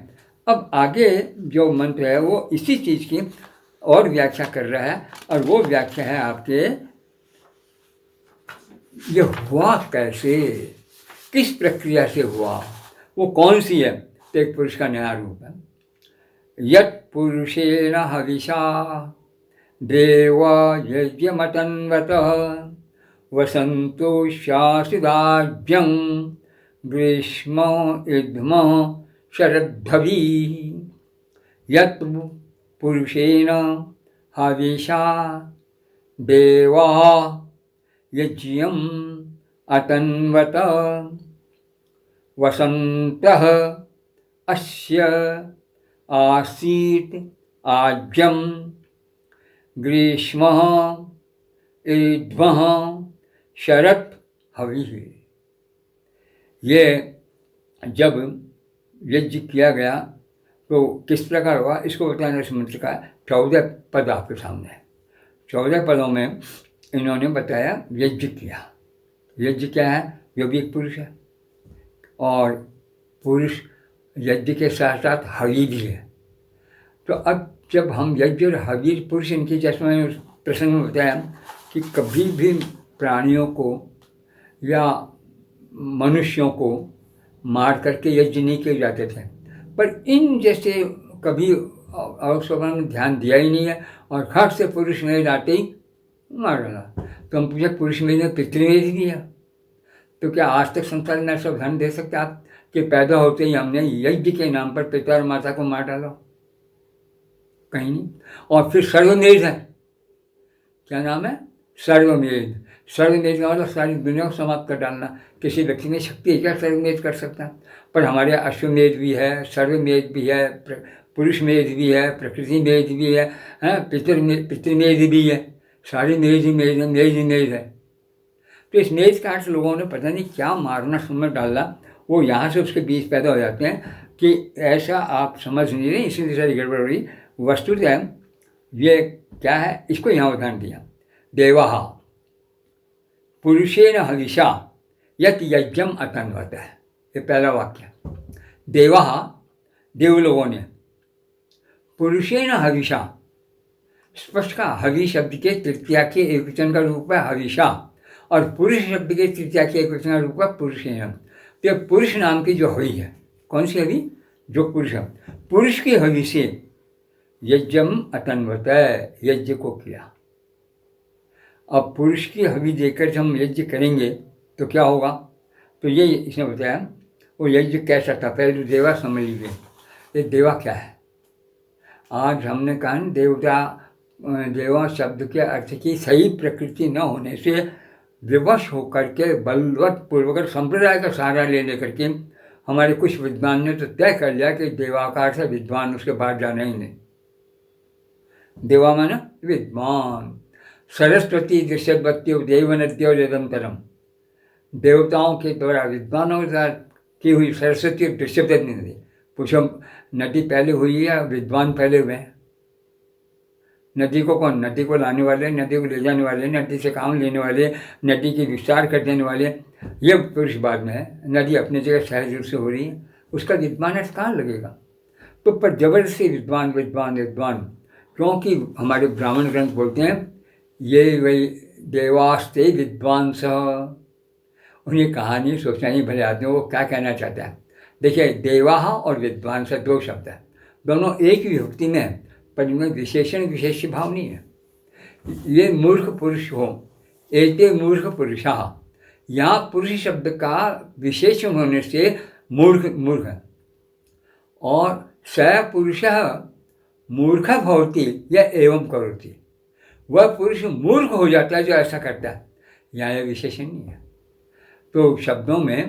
अब आगे जो मंत्र है वो इसी चीज़ की और व्याख्या कर रहा है, और वो व्याख्या है आपके ये हुआ कैसे, किस प्रक्रिया से हुआ, वो कौन सी है? तो एक पुरुष का नया रूप है। यत् पुरुषेण हविषा देव यज्ञमतन्वतः वसंतो शासुदाज्यं ग्रीष्म इद्म शरद्धवी। यत् पुरुषेण हविषा देवा यज्ञम अतन्वत वसंतः अस्य आसीत् आज्यं ग्रीष्म ईध्वः शरत् हविः। ये जब यज्ञ किया गया तो किस प्रकार हुआ इसको बताने इस मंत्र का 14 पद आपके सामने है। 14 पदों में इन्होंने बताया यज्ञ किया। यज्ञ क्या है? जो भी एक पुरुष है, और पुरुष यज्ञ के साथ साथ हवि भी है। तो अब जब हम यज्ञ और हवि पुरुष इनकी, जैसे मैंने उस प्रसंग में बताया कि कभी भी प्राणियों को या मनुष्यों को मार करके यज्ञ नहीं किए जाते थे, पर इन जैसे कभी अवसर में ध्यान दिया ही नहीं है, और खट से पुरुष में लाते ही मार डाला। तो हम पूछे पुरुष में ने पितृवेद दिया, तो क्या आज तक संसार में ऐसा ध्यान दे सकते आप कि पैदा होते ही हमने यज्ञ के नाम पर पिता और माता को मार डाला? कहीं नहीं। और फिर सर्वमेध है, क्या नाम है? सर्वमेध। सर्वमेध का मतलब सारी दुनिया को समाप्त कर डालना। किसी व्यक्ति में शक्ति है क्या सर्वमेध कर सकता है? पर हमारे अश्वमेध भी है, सर्वमेध भी है, पुरुष मेध भी है, प्रकृति मेध भी है, पितृमेध भी है। सारी मेध ही मेध है, मेध ही मेध है। तो इस मेध का अर्थ लोगों ने पता नहीं क्या मारना समझ डाला, वो यहाँ से उसके बीज पैदा हो जाते हैं कि ऐसा आप समझ नहीं रहे, इसीलिए सारी गड़बड़ हो रही। वस्तुतः ये क्या है, इसको यहाँ उदाहरण दिया। देवाः पुरुषेण हविषा यत् यज्ञम अतन्वत है, ये पहला वाक्य। देवाः देव लोगों ने, पुरुषेण हविषा, स्पष्ट का हवि शब्द के तृतीया के एकवचन का रूप है हविषा, और पुरुष शब्द के तृतीया के एकवचन का रूप है पुरुषेण। तो पुरुष नाम की जो हवि है, कौन सी हवि? जो पुरुष है, पुरुष की हवि से यज्ञम अतन्वत है, यज्ञ को किया। अब पुरुष की हवि देकर जब हम यज्ञ करेंगे तो क्या होगा? तो ये इसने बताया वो यज्ञ कैसा था। पहले तो देवा समझ लीजिए, ये देवा क्या है। आज हमने कहा देवता, देवा शब्द के अर्थ की सही प्रकृति न होने से विवश होकर के बलवत पूर्वक संप्रदाय का सहारा ले करके हमारे कुछ विद्वान ने तो तय कर लिया कि देवाकार से विद्वान, उसके बाद जाना ही नहीं। देवा माना विद्वान। सरस्वती दृश्यवत्यो देवनद्यो निरंतरम, देवताओं के द्वारा विद्वानों के द्वारा की हुई सरस्वती और दृश्यवत नदी। पूछो नदी पहले हुई है या विद्वान पहले हुए हैं? नदी को कौन? नदी को लाने वाले, नदी को ले जाने वाले, नदी से काम लेने वाले, नदी की विस्तार कर देने वाले, ये पुरुष बाद में है। नदी अपनी जगह सहज रूप से हो रही है, उसका विद्वान अर्थ कहाँ लगेगा? तो पर जबरदस्ती विद्वान विद्वान विद्वान, क्योंकि हमारे ब्राह्मण ग्रंथ बोलते हैं ये वही देवास्ते विद्वांस। उन्हें कहानी सोचना ही भले आदमी वो क्या कहना चाहता है। देखिए, देवाः और विद्वांस दो शब्द है, दोनों एक ही विभक्ति में है, पर इनमें विशेषण विशेष भाव नहीं है। ये मूर्ख पुरुष हो, एते मूर्ख पुरुषाः, यहाँ पुरुष शब्द का विशेषण होने से मूर्ख मूर्ख है। और स पुरुषः मूर्खः भवति या एवं करोति, वह पुरुष मूर्ख हो जाता है जो ऐसा करता है। यहाँ यह विशेषण नहीं है। तो शब्दों में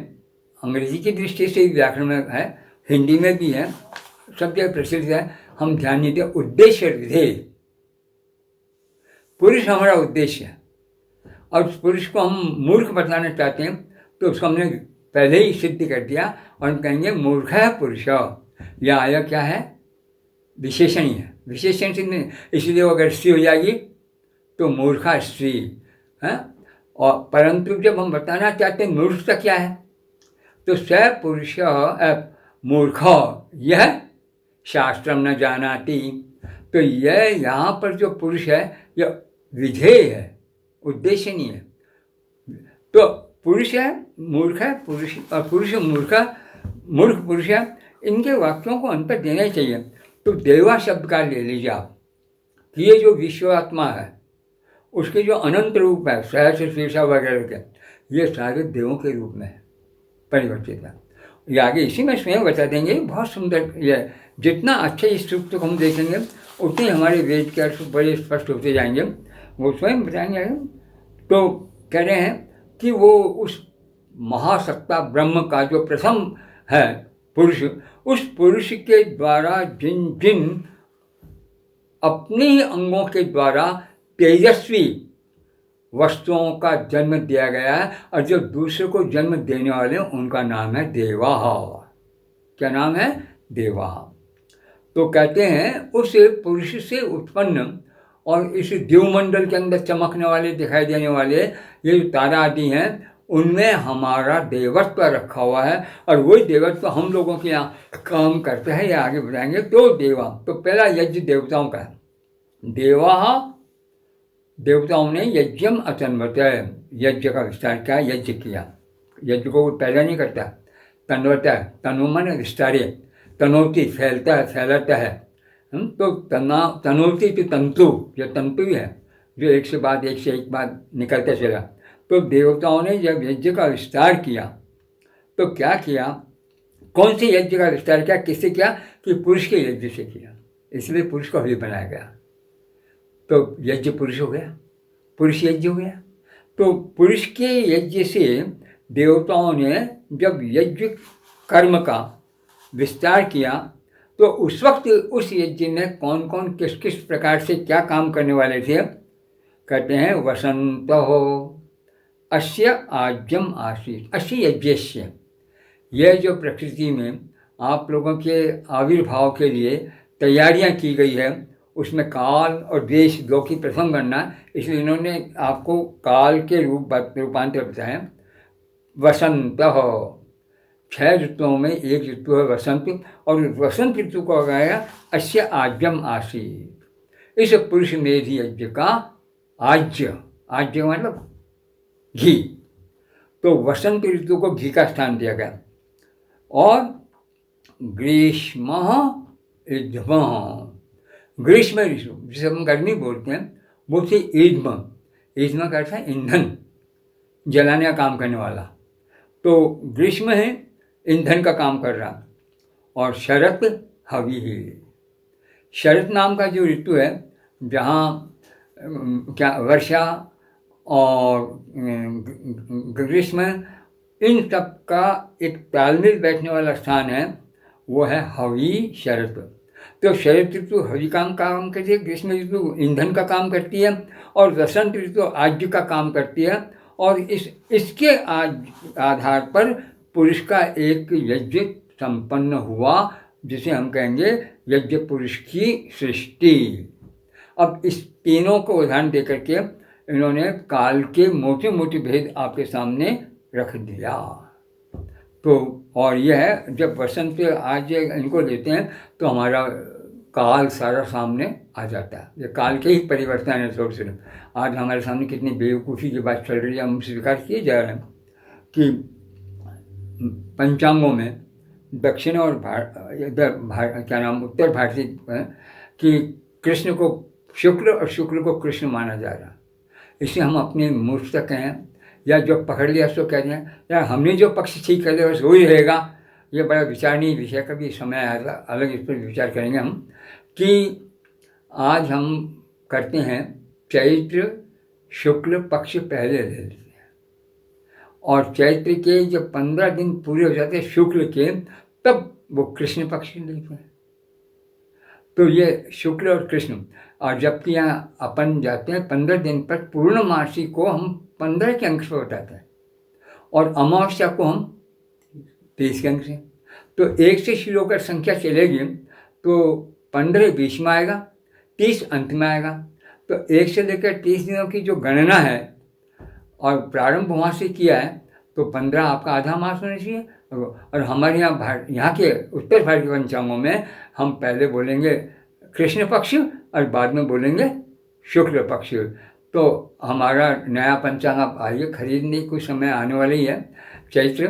अंग्रेजी की दृष्टि से व्याकरण में है, हिंदी में भी है, सब जगह प्रसिद्ध है। हम ध्यान नहीं दें। उद्देश्य विधेय, पुरुष हमारा उद्देश्य है, और उस पुरुष को हम मूर्ख बताना चाहते हैं तो उसको हमने पहले ही सिद्ध कर दिया, और हम कहेंगे मूर्ख है पुरुष। या आया क्या है? विशेषण ही है, विशेषण सिद्ध नहीं। इसलिए वो अगर स्त्री हो जाएगी तो मूर्खा स्त्री है। और परंतु जब हम बताना चाहते हैं मूर्खता क्या है, तो स पुरुष मूर्ख यह शास्त्रम न जानाति। तो यह यहाँ पर जो पुरुष है यह विधेय है, उद्देश्य नहीं है। तो पुरुष है मूर्ख है, पुरुष और पुरुष मूर्ख पुरुष है। इनके वाक्यों को अंतर देना ही चाहिए। तो देवा शब्द का ले लीजिए आप, कि ये जो विश्वात्मा है उसके जो अनंत रूप है, सहस्र शीर्षा वगैरह के, ये सारे देवों के रूप में परिवर्तित है। ये आगे इसी में स्वयं बता देंगे, बहुत सुंदर। ये जितना अच्छे इस सूक्त को हम देखेंगे उतने हमारे वेद के अर्थ बड़े स्पष्ट होते जाएंगे, वो स्वयं बताएंगे। तो कह रहे हैं कि वो उस महासत्ता ब्रह्म का जो प्रथम है पुरुष, उस पुरुष के द्वारा जिन जिन अपने ही अंगों के द्वारा तेजस्वी वस्तुओं का जन्म दिया गया है, और जो दूसरे को जन्म देने वाले हैं उनका नाम है देवाः। क्या नाम है? देवाः। तो कहते हैं उस पुरुष से उत्पन्न और इस द्युमंडल के अंदर चमकने वाले, दिखाई देने वाले ये जो तारा आदि हैं, उनमें हमारा देवत्व रखा हुआ है, और वही देवत्व हम लोगों के यहाँ काम करते हैं। ये आगे बताएंगे। तो देवा, तो पहला यज्ञ देवताओं का है। देवाः, देवताओं ने यज्ञम अतन्वत, यज्ञ का विस्तार किया, यज्ञ किया। यज्ञ को पैदा नहीं करता, तन्वता है, तनु मन विस्तारे, तनोति फैलता है, फैलाता है। तो तनोति तो तंतु, यह तंतु ही है जो एक से एक बाद निकलता चला। तो देवताओं ने जब यज्ञ का विस्तार किया तो क्या किया कौन से यज्ञ का विस्तार किया, किससे किया? कि पुरुष के यज्ञ से किया, इसलिए पुरुष को हवि बनाया गया। तो यज्ञ पुरुष हो गया, पुरुष यज्ञ हो गया। तो पुरुष के यज्ञ से देवताओं ने जब यज्ञ कर्म का विस्तार किया तो उस वक्त उस यज्ञ में कौन कौन किस किस प्रकार से क्या काम करने वाले थे? कहते हैं वसंत हो अस्य आज्यम आसीत अस्य यज्ञस्य। यह जो प्रकृति में आप लोगों के आविर्भाव के लिए तैयारियां की गई है, उसमें काल और देश दो की प्रथम गणना, इसलिए इन्होंने आपको काल के रूपांतर बताया। वसंत हो, 6 ऋतुओं में एक ऋतु है वसंत, और वसंत ऋतु को लगाया अस्य आज्यम आसीत। इस पुरुष मेधी यज्ञ का आज्य, आज्य मतलब घी, तो वसंत ऋतु को घी का स्थान दिया गया। और ग्रीष्म ईध्म, ग्रीष्म ऋतु जिसे हम गर्मी बोलते हैं वो थी ईध्म। ईध्म का अर्थ है ईंधन, जलाने का काम करने वाला। तो ग्रीष्म है, ईंधन का काम कर रहा। और शरत हवि ही, शरत नाम का जो ऋतु है जहाँ क्या वर्षा और ग्रीष्म इन सब का एक तालमेल बैठने वाला स्थान है, वो है हवि शरत। तो शरद ऋतु हवि काम करती है, ग्रीष्म ऋतु ईंधन का काम करती है, और वसंत ऋतु आज्य का काम करती है। और इसके आधार पर पुरुष का एक यज्ञ संपन्न हुआ, जिसे हम कहेंगे यज्ञ पुरुष की सृष्टि। अब इस तीनों को उदाहरण देकर के इन्होंने काल के मोटे मोटे भेद आपके सामने रख दिया। तो और यह है जब वसंत आज इनको लेते हैं तो हमारा काल सारा सामने आ जाता है। ये काल के ही परिवर्तन है थोड़े से। आज हमारे सामने कितनी बेवकूफ़ी की बात चल रही है, हम स्वीकार किए जा रहे हैं कि पंचांगों में दक्षिण और क्या नाम उत्तर भारतीय कि कृष्ण को शुक्र और शुक्र को कृष्ण माना जा रहा है। इसे हम अपनी मूर्खता कहें या जो पकड़ लिया सो कह दें, या हमने जो पक्ष ठीक कर लिया बस वही रहेगा। ये बड़ा विचारणीय विषय, कभी समय आएगा अलग इस पर विचार करेंगे हम। कि आज हम करते हैं चैत्र शुक्ल पक्ष पहले ले लेते हैं, और चैत्र के जब 15 दिन पूरे हो जाते हैं शुक्ल के, तब वो कृष्ण पक्ष लेते हैं। तो ये शुक्ल और कृष्ण, और जबकि यहाँ अपन जाते हैं 15 दिन पर पूर्णमासी को हम 15 के अंक पर बताते हैं, और अमावस्या को हम 30 के अंक से। तो 1 से शुरू होकर संख्या चलेगी तो 15 बीच में आएगा, 30 अंत में आएगा। तो 1 से लेकर 30 दिनों की जो गणना है और प्रारंभ वहाँ से किया है, तो 15 आपका आधा मास होना चाहिए। और हमारे यहाँ के उत्तर भारतीय पंचांगों में हम पहले बोलेंगे कृष्ण पक्ष और बाद में बोलेंगे शुक्ल पक्ष। तो हमारा नया पंचांग आप आइए खरीदने कुछ समय आने वाला ही है, चैत्र।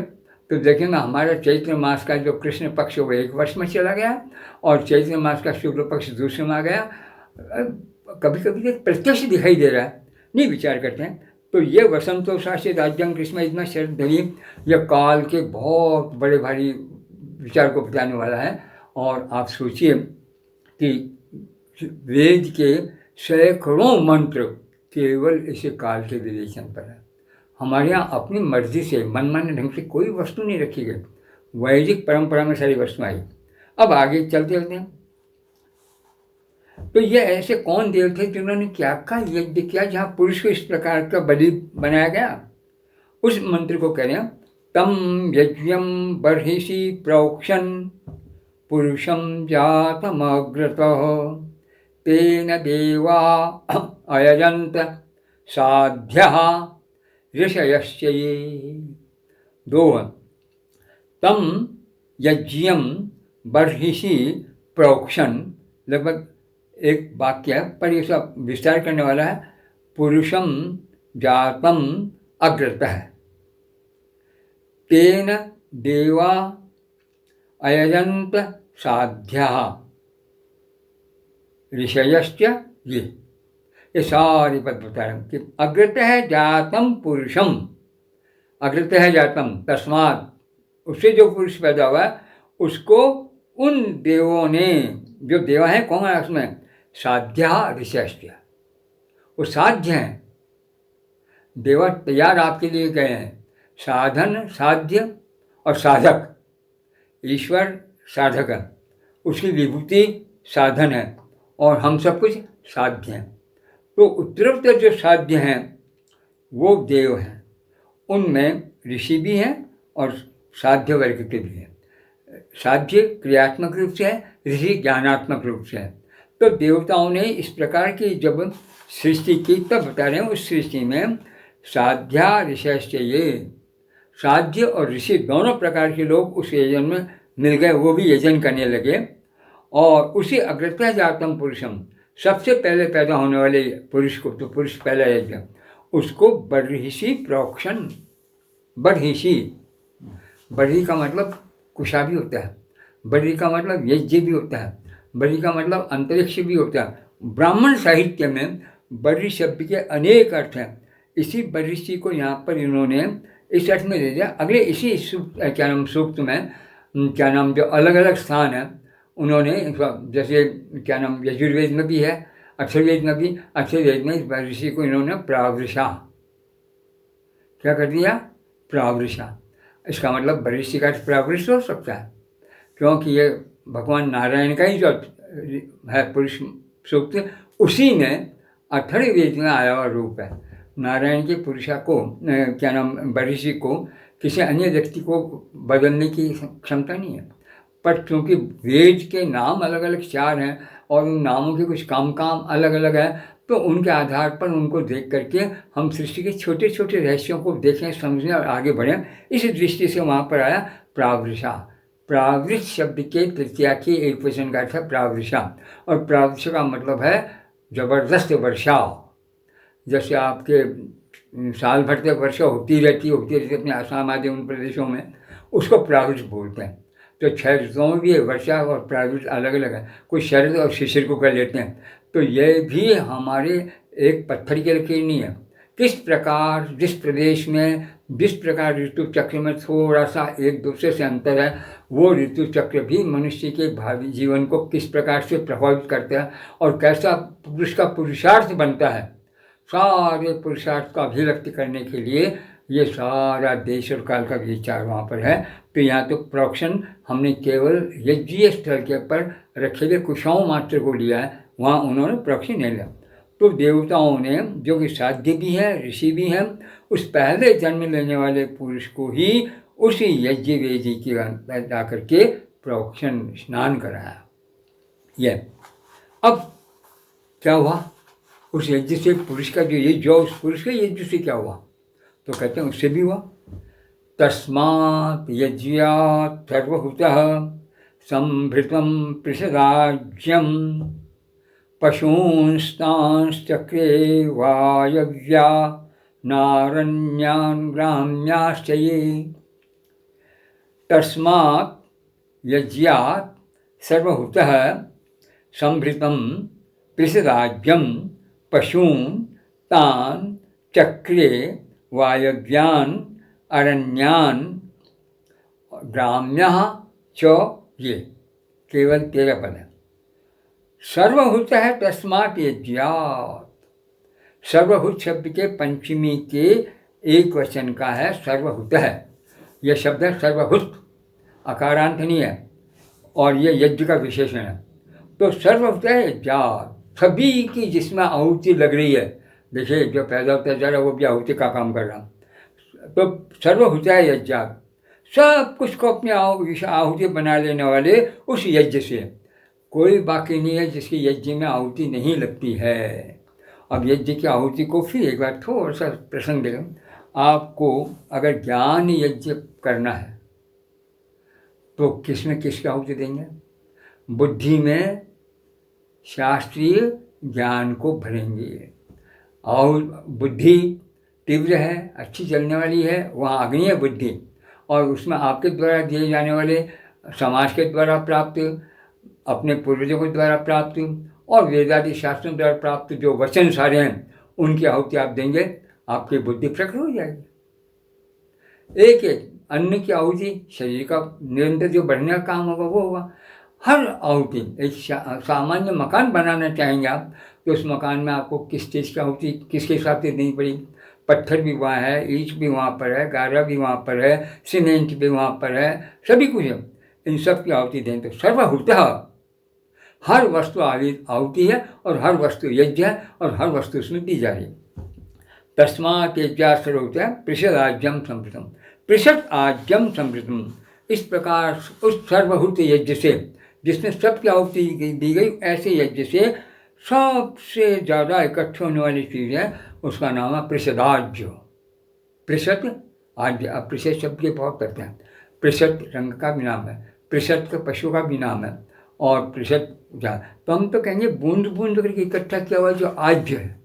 तो देखेंगे हमारा चैत्र मास का जो कृष्ण पक्ष वो 1 वर्ष में चला गया, और चैत्र मास का शुक्ल पक्ष दूसरे में आ गया। कभी कभी तो प्रत्यक्ष दिखाई दे रहा है, नहीं विचार करते हैं। तो ये वसंतोषा से राज्यम ग्रीष्म इतना शरद धरी, यह काल के बहुत बड़े भारी विचार को बताने वाला है। और आप सोचिए कि वेद के सैकड़ों मंत्र केवल इसे काल के विवेचन पर है। हमारे यहाँ अपनी मर्जी से मनमाने ढंग से कोई वस्तु नहीं रखी गई, वैदिक परंपरा में सारी वस्तु आई। अब आगे चलते हैं। तो ये ऐसे कौन देव थे जिन्होंने क्या यज्ञ किया जहाँ पुरुष को इस प्रकार का बलि बनाया गया? उस मंत्र को कह रहे हैं, तम यज्ञम बर्हिषि प्रोक्षन पुरुषम जातमग्रतः तेन देवा अयजंत साध्यः ऋषयश्च ये। 2 तम यज्ञम बर्हिषि प्रोक्षन, लगभग एक वाक्य है पर ये सब विस्तार करने वाला है। पुरुषम जातम अग्रतः तेन देवा अयजंत साध्यः ऋषयश्च ये सारी पद बता रहे हैं कि अग्रतः जातम पुरुषम, अग्रतः जातम तस्मात्, उससे जो पुरुष पैदा हुआ है उसको उन देवों ने, जो देवा हैं कौन है उसमें, साध्या ऋषिष्ट, वो साध्य हैं। देवा तैयार आपके लिए गए हैं, साधन साध्य और साधक। ईश्वर साधक है, उसकी विभूति साधन है, और हम सब कुछ साध्य हैं। तो उत्तरोत्तर जो साध्य हैं वो देव हैं, उनमें ऋषि भी हैं और साध्य वर्ग के भी हैं। साध्य क्रियात्मक रूप से है, ऋषि ज्ञानात्मक रूप से है। तो देवताओं ने इस प्रकार की जब सृष्टि की, तब बता रहे हैं उस सृष्टि में साध्या ऋषिश्च, ये साध्य और ऋषि दोनों प्रकार के लोग उस यजन में मिल गए, वो भी यजन करने लगे। और उसी अग्रता जातम पुरुषम, सबसे पहले पैदा होने वाले पुरुष को, तो पुरुष पहला यज्ञ, उसको बर्हिषि प्रोक्षण। बर्हिषि, बर्हि का मतलब कुशा भी होता है, बर्हि का मतलब यज्ञ भी होता है, बर्हि का मतलब अंतरिक्ष भी होता है। ब्राह्मण साहित्य में बर्हि शब्द के अनेक अर्थ हैं। इसी बर्हिषि को यहाँ पर इन्होंने इस अर्थ में दे दिया। अगले इसी क्या नाम सूक्त में क्या नाम जो अलग अलग स्थान है उन्होंने, जैसे क्या नाम यजुर्वेद में भी है, अथर्ववेद में भी, अथर्ववेद में इस बर्हिषि को इन्होंने प्रावृषा, क्या कर दिया, प्रावृषा। इसका मतलब बर्हिषि का प्रावृष हो सकता है, क्योंकि ये भगवान नारायण का ही जो है पुरुष सूक्त, उसी में अथर्ववेद में आया हुआ रूप है। नारायण के पुरुषा को क्या नाम बर्हिषि को किसी अन्य व्यक्ति को बदलने की क्षमता नहीं है, पर क्योंकि वेद के नाम अलग अलग चार हैं और उन नामों के कुछ काम अलग अलग है, तो उनके आधार पर उनको देख करके हम सृष्टि के छोटे छोटे रहस्यों को देखें, समझें और आगे बढ़ें। इस दृष्टि से वहाँ पर आया प्रावृषा। प्रावृष शब्द के तृतीया की एक वचन का अर्थ है प्रावृषा, और प्रावृषा का मतलब है जबरदस्त वर्षा। जैसे आपके साल भर तक वर्षा होती रहती अपने आसाम आदि उन प्रदेशों में, उसको प्रावृष बोलते हैं। तो 6 ऋतुओं में भी वर्षा और प्रावृष अलग अलग है, कोई शरद और शिशिर को कर लेते हैं। तो यह भी हमारे एक पत्थर की लकीर नहीं है। किस प्रकार जिस प्रदेश में जिस प्रकार ऋतु चक्र में थोड़ा सा एक दूसरे से अंतर है, वो ऋतु चक्र भी मनुष्य के भावी जीवन को किस प्रकार से प्रभावित करता है और कैसा पुरुष का पुरुषार्थ बनता है, सारे पुरुषार्थ का अभिव्यक्ति करने के लिए ये सारा देश और काल का विचार वहाँ पर है। तो यहाँ तो प्रोक्षण हमने केवल यज्ञीय स्थल के ऊपर रखे हुए कुशाओं मात्र को लिया है, वहाँ उन्होंने प्रोक्षण नहीं लिया। तो देवताओं ने, जो कि साध्य भी हैं ऋषि भी हैं, उस पहले जन्म लेने वाले पुरुष को ही उसी यज्ञ वेदी की जा करके प्रोक्षण स्नान कराया। यह अब क्या हुआ, उस यज्ञ से पुरुष का जो यज्ञ, उस पुरुष के यज्ञ से क्या हुआ, तो कहते हैं उससे भी हुआ। तस्मात् यज्ञात् सर्वभूतः संभृतं पृषदाज्यं पशूंस्तांश्चक्रे वायव्या नारण्यान् ग्राम्याश्च ये। तस्मात् यज्ञात् सर्वभूतः संभृतं पृषदाज्यं पशून् तान् चक्रे वायव्यान् अरण्यान् ग्राम्यः च ये। केवल 13 पद है। सर्वभूत है तस्मात् यज्ञात्। सर्वभूत शब्द के पंचमी के एक वचन का है सर्वभूत है। यह शब्द है सर्वभूत, अकारांत नहीं है, और यह यज्ञ का विशेषण है। तो सर्वभूत है यज्ञात्, सभी की जिसमें आहुति लग रही है। देखिए जो पैदा होता जा रहा है वो भी आहुति का काम कर रहा। तो सर्वभूत है यज्ञात्, सब कुछ को अपने आहुति बना लेने वाले उस यज्ञ से। कोई बाकी नहीं है जिसकी यज्ञ में आहुति नहीं लगती है। अब यज्ञ की आहुति को फिर एक बार थोड़ा सा प्रसंग दें। आपको अगर ज्ञान यज्ञ करना है तो किसमें किसकी आहुति देंगे? बुद्धि में शास्त्रीय ज्ञान को भरेंगे। और बुद्धि तीव्र है, अच्छी चलने वाली है, वहाँ अग्नि है बुद्धि, और उसमें आपके द्वारा दिए जाने वाले, समाज के द्वारा प्राप्त, अपने पूर्वजों के द्वारा प्राप्त और वेदादि शास्त्रों द्वारा प्राप्त जो वचन सारे हैं उनकी आहुति आप देंगे, आपकी बुद्धि प्रखर हो जाएगी। एक एक अन्न की आहुति, शरीर का निरंतर जो बढ़ने का काम होगा वो होगा। हर आहुति, एक सामान्य मकान बनाना चाहेंगे आप तो उस मकान में आपको किस चीज़ की आहुति किसके हिसाब से देनी पड़ी। पत्थर भी वहाँ है, ईंट भी वहाँ पर है, गारा भी वहाँ पर है, सीमेंट भी वहाँ पर है, सभी कुछ है। इन सब की आहुति दें तो सर्वभूतः हर वस्तु आहुति है और हर वस्तु यज्ञ है और हर वस्तु उसमें दी जा रही है। तस्मात् यज्ञात् होता है पृषद आज्यम समृतम, पृषद आज्यम समृतम। इस प्रकार उस सर्वभूत यज्ञ से जिसमें सबकी आहुति दी गई, ऐसे यज्ञ से सबसे ज़्यादा इकट्ठे होने वाली चीज़ है, उसका नाम है पृषदाज्य। पृषद आज्य, अब पृषद शब्द के बहुत करते हैं। पृषद रंग का भी नाम है, पृषद का पशु का भी नाम है और पृषद जा, तो हम तो कहेंगे बूंद बूंद करके इकट्ठा किया हुआ जो आज्य है,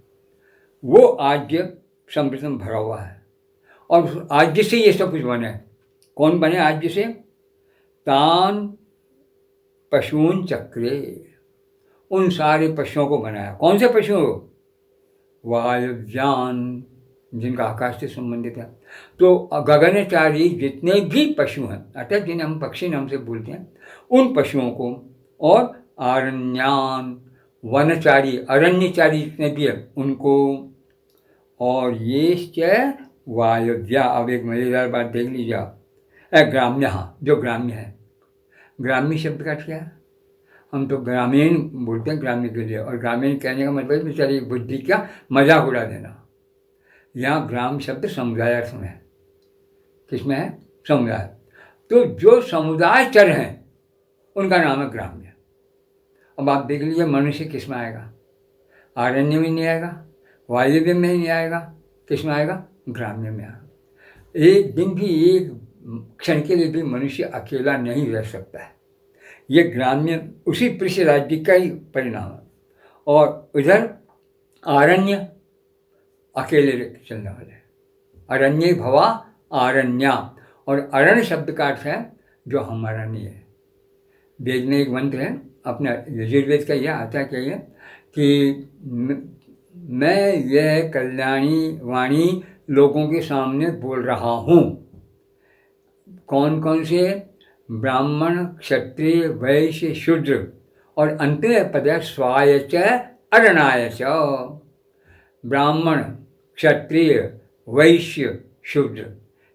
वो आज्य समृतम भरा हुआ है। और आज्य से ये सब कुछ बने। कौन बने आज्य से? तान पशून चक्रे, उन सारे पशुओं को बनाया। कौन से पशु? वायुव्यान, जिनका आकाश से संबंधित है। तो गगनचारी जितने भी पशु हैं, अर्थात जिन्हें हम पक्षी नाम से बोलते हैं, उन पशुओं को, और आरण्यान, वनचारी अरण्यचारी जितने भी हैं उनको, और ये वायुव्या। अब एक मजेदार बात देख लीजिए, ग्राम्य, हाँ, जो ग्राम्य है, ग्राम्य शब्द का क्या है? हम तो ग्रामीण बोलते हैं ग्राम्य के लिए, और ग्रामीण कहने का मतलब बेचारी बुद्धि का मजाक उड़ा देना। यहाँ ग्राम शब्द समुदाय अर्थ में है। किसमें है? समुदाय। तो जो समुदाय चर हैं उनका नाम है ग्राम्य। अब आप देख लीजिए मनुष्य किस में आएगा? आरण्य में नहीं आएगा, वायव्य में नहीं आएगा, किस में आएगा? ग्राम्य में आएगा। एक दिन भी, एक क्षण के लिए भी मनुष्य अकेला नहीं रह सकता है। ये ग्राम्य उसी पृष्ठ राज्य का ही परिणाम है। और उधर आरण्य अकेले चलने वाले, अरण्य भवा आरण्या। और अरण्य शब्द का अर्थ है जो हमारा नहीं है। वेद में एक मंत्र है, अपना यजुर्वेद का यह आता क्या है कि मैं यह कल्याणी वाणी लोगों के सामने बोल रहा हूँ। कौन कौन से? ब्राह्मण, क्षत्रिय, वैश्य, शूद्र, और अंत में पद है स्वाय च अरणाय च। ब्राह्मण, क्षत्रिय, वैश्य, शूद्र,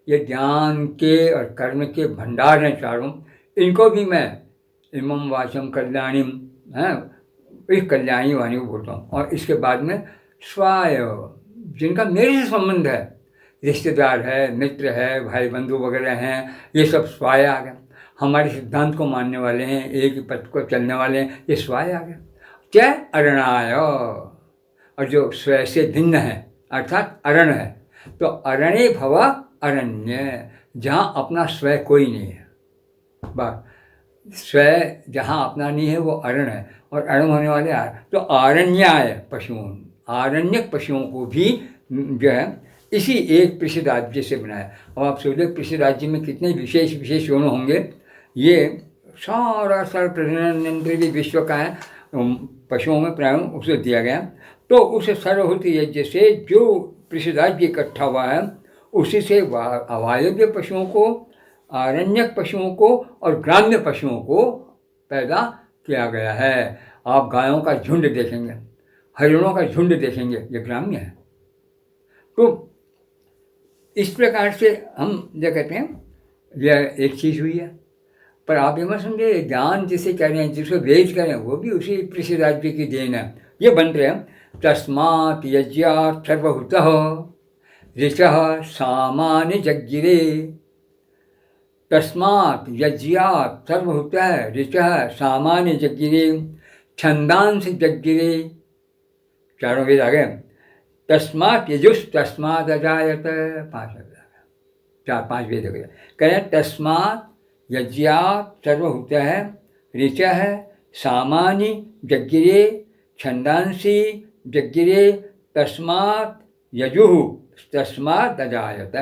ये ज्ञान के और कर्म के भंडार हैं चारों। इनको भी मैं इमं वाचम कल्याणी, हैं, इस कल्याणी वाणी को बोलता हूँ। और इसके बाद में स्वाय, जिनका मेरे से संबंध है, रिश्तेदार है, मित्र है, भाई बंधु वगैरह हैं, ये सब स्वाय आ गए। हमारे सिद्धांत को मानने वाले हैं, एक ही पथ को चलने वाले हैं, ये स्वाय आ गए। क्या? अरणाय। और जो स्वय से भिन्न है अर्थात अरण है, तो अरण्य भवा अरण्य, जहाँ अपना स्वय कोई नहीं है। बस स्वय जहाँ अपना नहीं है वो अरण है, और अरण होने वाले तो आरण्याय पशुओं, आरण्यक पशुओं को भी जो है इसी एक पृष्ठ राज्य से बनाया। अब आप सोचिए पृष्ठ राज्य में कितने विशेष विशेष गुण होंगे। ये सारा सर्वप्रधान भी विश्व का है, पशुओं में प्राणों उसे दिया गया। तो उस सर्वभूत यज्ञ से जो पृष्ठ राज्य इकट्ठा हुआ है, उसी से वायव्य पशुओं को, आरण्यक पशुओं को और ग्राम्य पशुओं को पैदा किया गया है। आप गायों का झुंड देखेंगे, हरिणों का झुंड देखेंगे, ये ग्राम्य है। तो इस प्रकार से हम जो कहते हैं यह एक चीज़ हुई है। पर आप ये मत समझे ज्ञान जिसे कह रहे हैं, जिसको वेद कह रहे हैं, वो भी उसी पृष्ठ राज्य की देन है। ये बन रहे हैं तस्मात् यज्ञात् सर्वभूतः ऋचः सामान्य जज्ञिरे। तस्मात् यज्ञात् सर्वभूतः ऋचः सामान्य जज्ञिरे छंदांस जज्ञिरे। चारों वेद आ गए। तस्मात् यजुस् तस्मात् अजायत, 5 वेद हो गए। कहें तस्मात् यज्ञात् सर्वभूतः ऋचः सामान्य जज्ञिरे छंदांसी जज्ञिरे तस्मात् यजुः तस्मात् अजायत।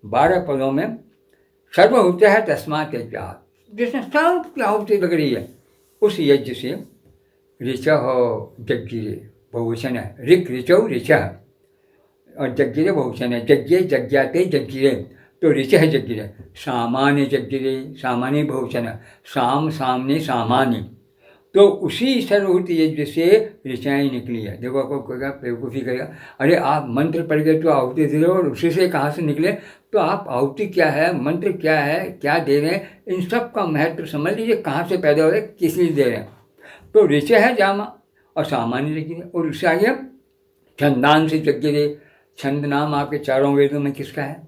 12 पदों में सर्वभूत है तस्मात् यज्ञात्, जिसमें सब की आहुति लग रही है, उस यज्ञ से ऋचः जज्ञिरे बहुवचन है, ऋक ऋचौ ऋचः, और जज्ञिरे बहुवचन है, यज्ञे यज्ञाते जज्ञिरे। तो ऋचः जग्गिरे, सामान्य जग्गिरे, सामान्य बहुवचन, साम सामने सामान्य, तो उसी सर्वभूति यज्ञ से ऋचाएँ निकली है। देखो आपको कोई बेवकूफ़ी करेगा, अरे आप मंत्र पढ़ गए तो आहुति दे रहे हो और उसी से कहाँ से निकले, तो आप आहुति क्या है, मंत्र क्या है, क्या दे रहे हैं, इन सब का महत्व समझ लीजिए, कहाँ से पैदा हो रहे, किस लिए दे रहे हैं। तो ऋच है जामा और सामान्य यज्ञ, और उससे आगे छंदान से यज्ञ दे। छंद नाम आपके चारों वेदों में किसका है?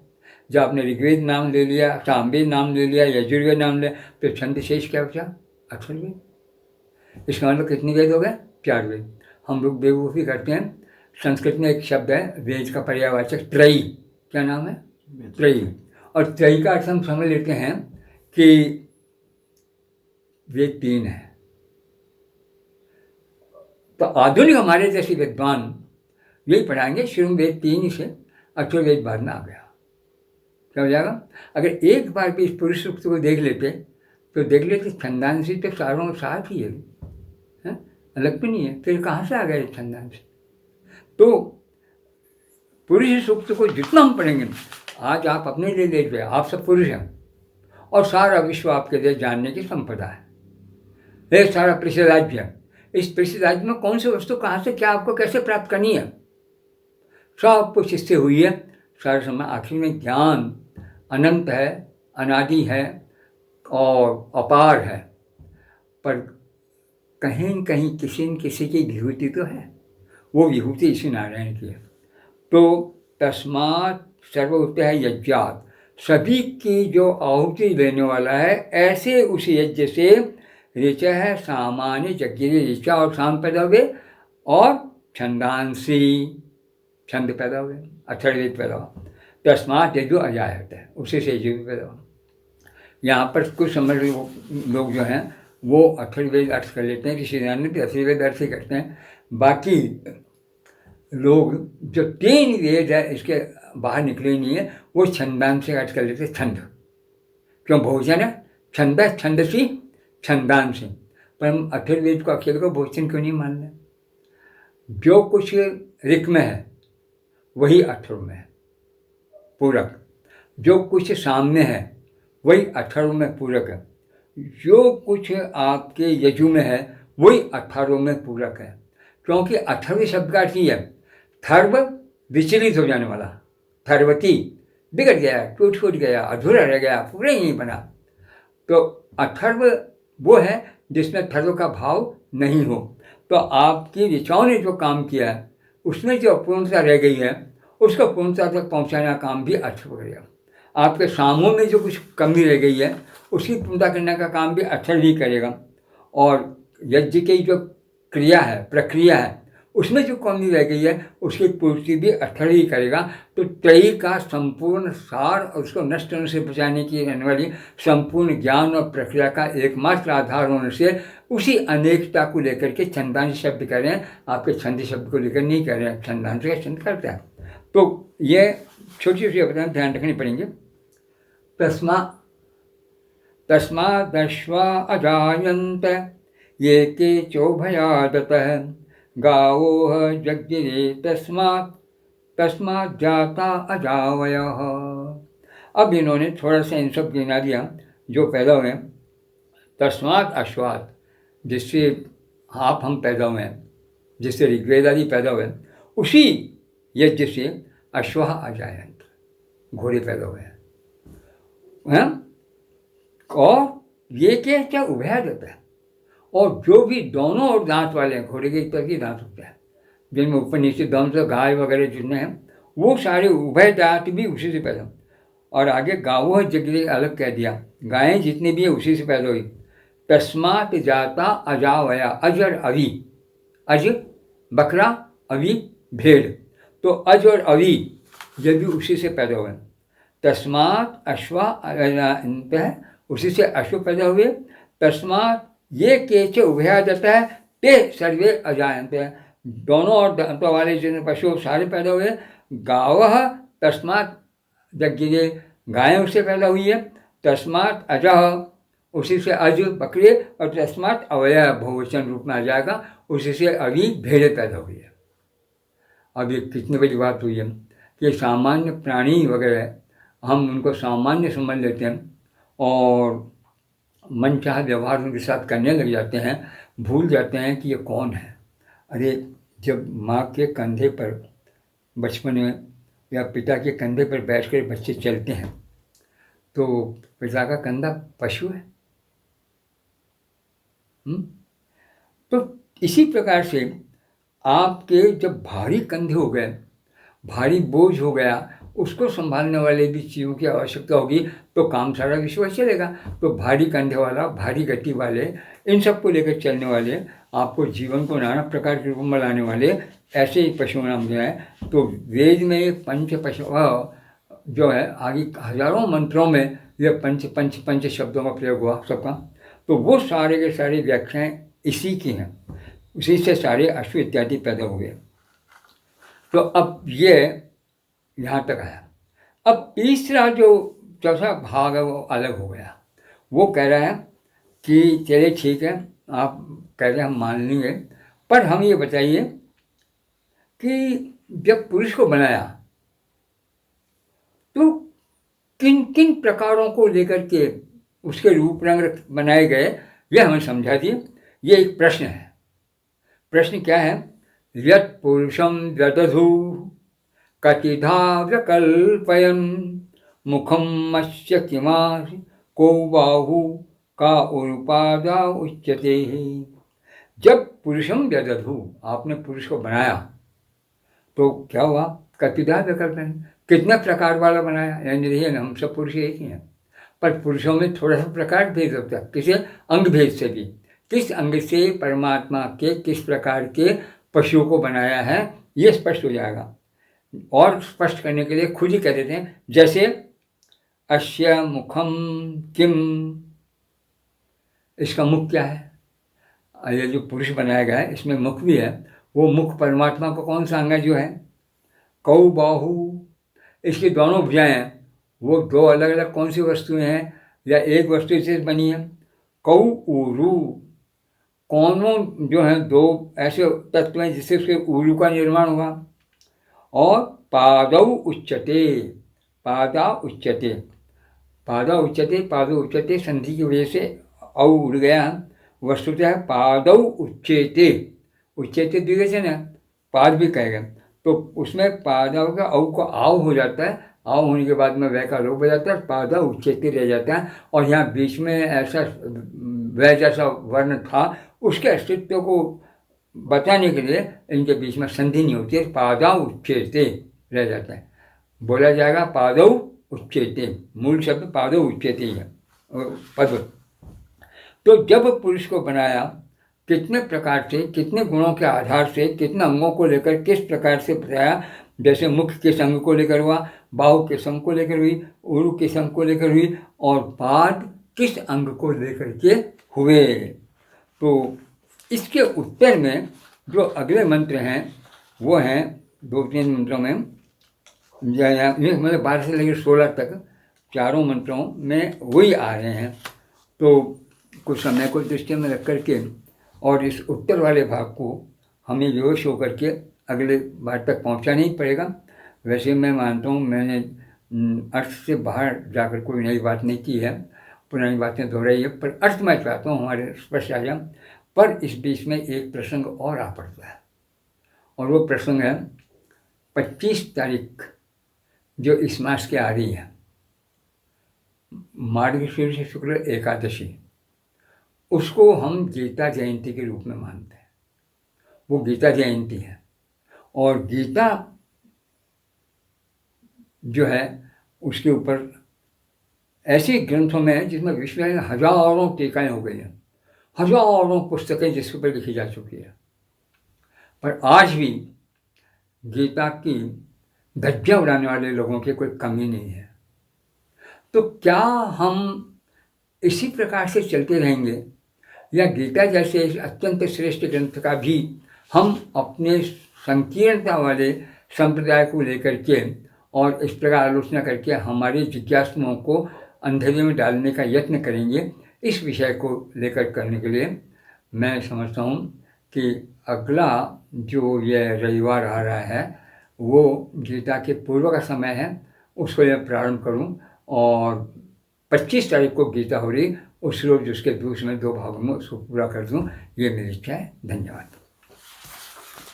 जब आपने ऋग्वेद नाम ले लिया, सामवेद नाम ले लिया, यजुर्वेद नाम लिया, तो छंद शेष क्या बचा? अथर्ववेद। इसका मतलब कितने वेद हो गए? 4 वेद। हम लोग बेवकूफ़ी करते हैं, संस्कृत में एक शब्द है वेद का पर्यायवाचक त्रयी, क्या नाम है? त्रयी। और त्रयी का अर्थ हम समझ लेते हैं कि वेद 3 है। तो आधुनिक हमारे जैसे विद्वान यही पढ़ाएंगे, शुरू वेद 3 से अथर्ववेद बाद में आ गया। क्या हो जाएगा? अगर एक बार भी इस पुरुष सूक्त को देख लेते तो देख लेते छंदांशी तो सारों साथ ही है, अलग तो नहीं है, फिर कहाँ से आ गए छंदांश? तो पुरुष सूक्त को जितना हम पढ़ेंगे, आज आप अपने लिए देख रहे, आप सब पुरुष हैं और सारा विश्व आपके लिए जानने की संपदा है। ये सारा प्रसिद्ध राज्य है, इस प्रसिद्ध राज्य में कौन सी वस्तु कहाँ से क्या आपको कैसे प्राप्त करनी है, सब कुछ इससे हुई है। सारा समय आखिर में ज्ञान अनंत है, अनादि है और अपार है, पर कहीं न कहीं किसी न किसी की विभूति तो है, वो विभूति इसी नारायण की है। तो तस्मात् सर्वभूत है यज्ञात, सभी की जो आहुति देने वाला है, ऐसे उस यज्ञ से ऋचा है सामान्य यज्ञ, ऋचा और साम पैदा हुए और छंदांसी छंद पैदा हुए, अथर्ववेद पैदा हुआ। तस्मात् यजु अजाय होता है, उसी से यजु पैदा हुआ। यहाँ पर कुछ समझ लोग जो हैं वो अथर्ववेद अर्थ कर लेते हैं, किसी ने भी अथर्ववेद अर्थ ही करते हैं। बाकी लोग जो 3 वेद है इसके बाहर निकले ही नहीं है, वो छंदान से अर्थ कर लेते हैं, छंद। क्यों? बहुवचन है, छंद छंदसी छंदान से, पर हम अथर्ववेद को अकेले को बहुवचन क्यों नहीं मान रहे? जो कुछ ऋक में है वही अथर्व में है पूरक, जो कुछ सामने है वही अथर्व में पूरक है, जो कुछ आपके यजु में है वही अथर्व में पूरक है। क्योंकि अथर्व शब्द का अर्थ ही है थर्व, विचलित हो जाने वाला, थर्वती बिगड़ गया, टूट फूट गया, अधूरा रह गया, पूरा ही नहीं बना। तो अथर्व वो है जिसमें थर्व का भाव नहीं हो। तो आपकी ऋचाओं ने जो काम किया है उसमें जो अपूर्णता रह गई है उसको पूर्णता तक पहुंचाना काम भी अथर्व करेगा। आपके सामों में जो कुछ कमी रह गई है उसकी पूर्णता करने का काम भी अथर्व ही करेगा। और यज्ञ की जो क्रिया है, प्रक्रिया है, उसमें जो कमी रह गई है उसकी पूर्ति भी अथर्व ही करेगा। तो त्रयी का संपूर्ण सार और उसको नष्ट होने से बचाने की रहने वाली संपूर्ण ज्ञान और प्रक्रिया का एकमात्र आधार होने से उसी अनेकता को लेकर के छंदांश शब्द कर रहे हैं, आपके छंद शब्द को लेकर नहीं कर रहे हैं। छंदांश का छंद करता है। तो ये छोटी छोटी बातें ध्यान रखनी पड़ेंगे। तस्मादश्वा अजायन्त ये के चोभयादतः गावोह जग्गिरे तस्मात् जाता अजावयः। अब इन्होंने थोड़ा सा इन सब गिना दिया जो पैदा हुए। तस्मात् अश्वात्, जिससे आप हम पैदा हुए हैं, जिससे ऋग्वेद आदि पैदा हुए, उसी यज्ञ से अश्वाह अजायन्त, घोड़े पैदा हुए हैं। और ये क्या उभय देता है, और जो भी दोनों और दांत वाले हैं, घोड़े के एक तरह के दांत होता है जिनमें ऊपर नीचे दोनों से गाय वगैरह जितने हैं, वो सारे उभय दांत भी उसी से पैदा। और आगे गावों जगह अलग कह दिया, गायें जितनी भी है उसी से पैदा हुई। तस्मात् जाता अजावया, अज और अवी, अज बकरा, अवी भेड़, तो अज और अवी ये भी उसी से पैदा हुए। तस्मात् अश्वा है, उसी से अश्व पैदा हुए। तस्मात् ये केच उभयादत है ते सर्वे अजायन्त, दोनों और दांतों वाले जितने पशु सारे पैदा हुए। गावः तस्मात् जग्गिरे, गायें उससे पैदा हुई है। तस्मात् अजः, उसी से अज बकरे, और तस्मात् अवय बहुवचन रूप में आ जाएगा, उसी से अभी भेड़े पैदा हुई है। अब ये कितनी बड़ी बात हुई है कि सामान्य प्राणी वगैरह हम उनको सामान्य समझ लेते हैं और मनचाहा व्यवहार उनके साथ करने लग जाते हैं, भूल जाते हैं कि ये कौन है। अरे जब माँ के कंधे पर बचपन में या पिता के कंधे पर बैठकर बच्चे चलते हैं तो पिता का कंधा पशु है। तो इसी प्रकार से आपके जब भारी कंधे हो गए, भारी बोझ हो गया, उसको संभालने वाले भी चीज़ों की आवश्यकता होगी तो काम सारा विश्व चलेगा। तो भारी कंधे वाला, भारी गति वाले, इन सबको लेकर चलने वाले, आपको जीवन को नाना प्रकार के रूप में लाने वाले ऐसे ही पशु नाम जो है। तो वेद में पंच पशु जो है, आगे हजारों मंत्रों में यह पंच पंच पंच शब्दों का प्रयोग हुआ सबका। तो वो सारे के सारे व्याख्याएं इसी की हैं, उसी से सारे अश्व इत्यादि पैदा हो गए। तो अब ये यहाँ तक आया। अब तीसरा जो चौथा भाग है वो अलग हो गया। वो कह रहा है कि चलिए ठीक है, आप कह रहे हैं हम मान लेंगे, पर हम ये बताइए कि जब पुरुष को बनाया तो किन किन प्रकारों को लेकर के उसके रूप रंग बनाए गए, यह हमें समझा दिए। ये एक प्रश्न है। प्रश्न क्या है? यत् पुरुषम ददधु कतिधा विकल्पयन् मुखम मत्स्य किमास को बाहु का उरुपादा उच्यते। जब पुरुषम ददधु, आपने पुरुष को बनाया तो क्या हुआ? कतिधा विकल्पयन्, कितने प्रकार वाला बनाया। यानी रही है, हम सब पुरुष एक ही हैं, पर पुरुषों में थोड़ा सा प्रकार भेद होता है, किसी अंग भेद से भी। किस अंग से परमात्मा के किस प्रकार के पशुओं को बनाया है ये स्पष्ट हो जाएगा। और स्पष्ट करने के लिए खुद ही कह देते हैं, जैसे अस्य मुखम किम, इसका मुख क्या है। ये जो पुरुष बनाया गया है इसमें मुख भी है। वो मुख परमात्मा को कौन सा अंग है जो है? कौ बाहु, इसकी दोनों भुजाएं हैं। वो दो अलग अलग कौन सी वस्तुएं हैं या एक वस्तु से बनी है? कौ ऊरू, कौनों जो है दो ऐसे तत्व हैं जिससे उसके ऊरू का निर्माण हुआ। और पादौ उच्यते, पादा उच्यते, पादा उच्यते, पादौ उच्यते संधि की वजह से औ उड़ गया। वस्तुतः पादौ उच्यते, उच्यते द्विवचन है, पाद भी कहेगा तो उसमें पादा का औ को आव हो जाता है, आव होने के बाद में वह का लोप हो जाता है, पादा उच्यते रह जाता है। और यहाँ बीच में ऐसा वह जैसा वर्ण था उसके अस्तित्व को बताने के लिए इनके बीच में संधि नहीं होती है, पादा उच्यते रह जाता है। बोला जाएगा पादौ उच्यते, मूल शब्द पादौ उच्यते है पद। तो जब पुरुष को बनाया, कितने प्रकार से, कितने गुणों के आधार से, कितने अंगों को लेकर किस प्रकार से बताया। जैसे मुख किस अंग को लेकर हुआ, बाहु किस अंग को लेकर हुई, उरु किस अंग को लेकर हुई, और पाद किस अंग को लेकर के हुए। तो इसके उत्तर में जो अगले मंत्र हैं वो हैं 2-3 मंत्रों में, मतलब 12 से लेकर 16 तक चारों मंत्रों में वही आ रहे हैं। तो कुछ समय को दृष्टि में रख करके और इस उत्तर वाले भाग को हमें बेहोश होकर के अगले बार तक पहुंचाना ही पड़ेगा। वैसे मैं मानता हूँ मैंने अर्थ से बाहर जाकर कोई नई बात नहीं की है, पुरानी बातें दोहराई है, पर अर्थ मैं चाहता हूँ हमारे स्पष्ट आ जाए। पर इस बीच में एक प्रसंग और आ पड़ता है, और वो प्रसंग है 25 तारीख जो इस मास के आ रही है, मार्गशीर्ष शुक्ल एकादशी। उसको हम गीता जयंती के रूप में मानते हैं। वो गीता जयंती है, और गीता जो है उसके ऊपर ऐसे ग्रंथों में है जिसमें विश्व में हजारों टीकाएँ हो गई हैं, हजारों पुस्तकें जिसके ऊपर लिखी जा चुकी है। पर आज भी गीता की धज्जियां उड़ाने वाले लोगों की कोई कमी नहीं है। तो क्या हम इसी प्रकार से चलते रहेंगे, या गीता जैसे इस अत्यंत श्रेष्ठ ग्रंथ का भी हम अपने संकीर्णता वाले संप्रदाय को लेकर के और इस प्रकार आलोचना करके हमारे जिज्ञासुओं को अंधेरे में डालने का यत्न करेंगे? इस विषय को लेकर करने के लिए मैं समझता हूँ कि अगला जो यह रविवार आ रहा है वो गीता के पूर्व का समय है, उसको मैं प्रारंभ करूं। और 25 तारीख को गीता हो रही, उस रोज उसके दूसरे 2 भागों में उसको पूरा कर दूं, ये मेरी इच्छा है। धन्यवाद।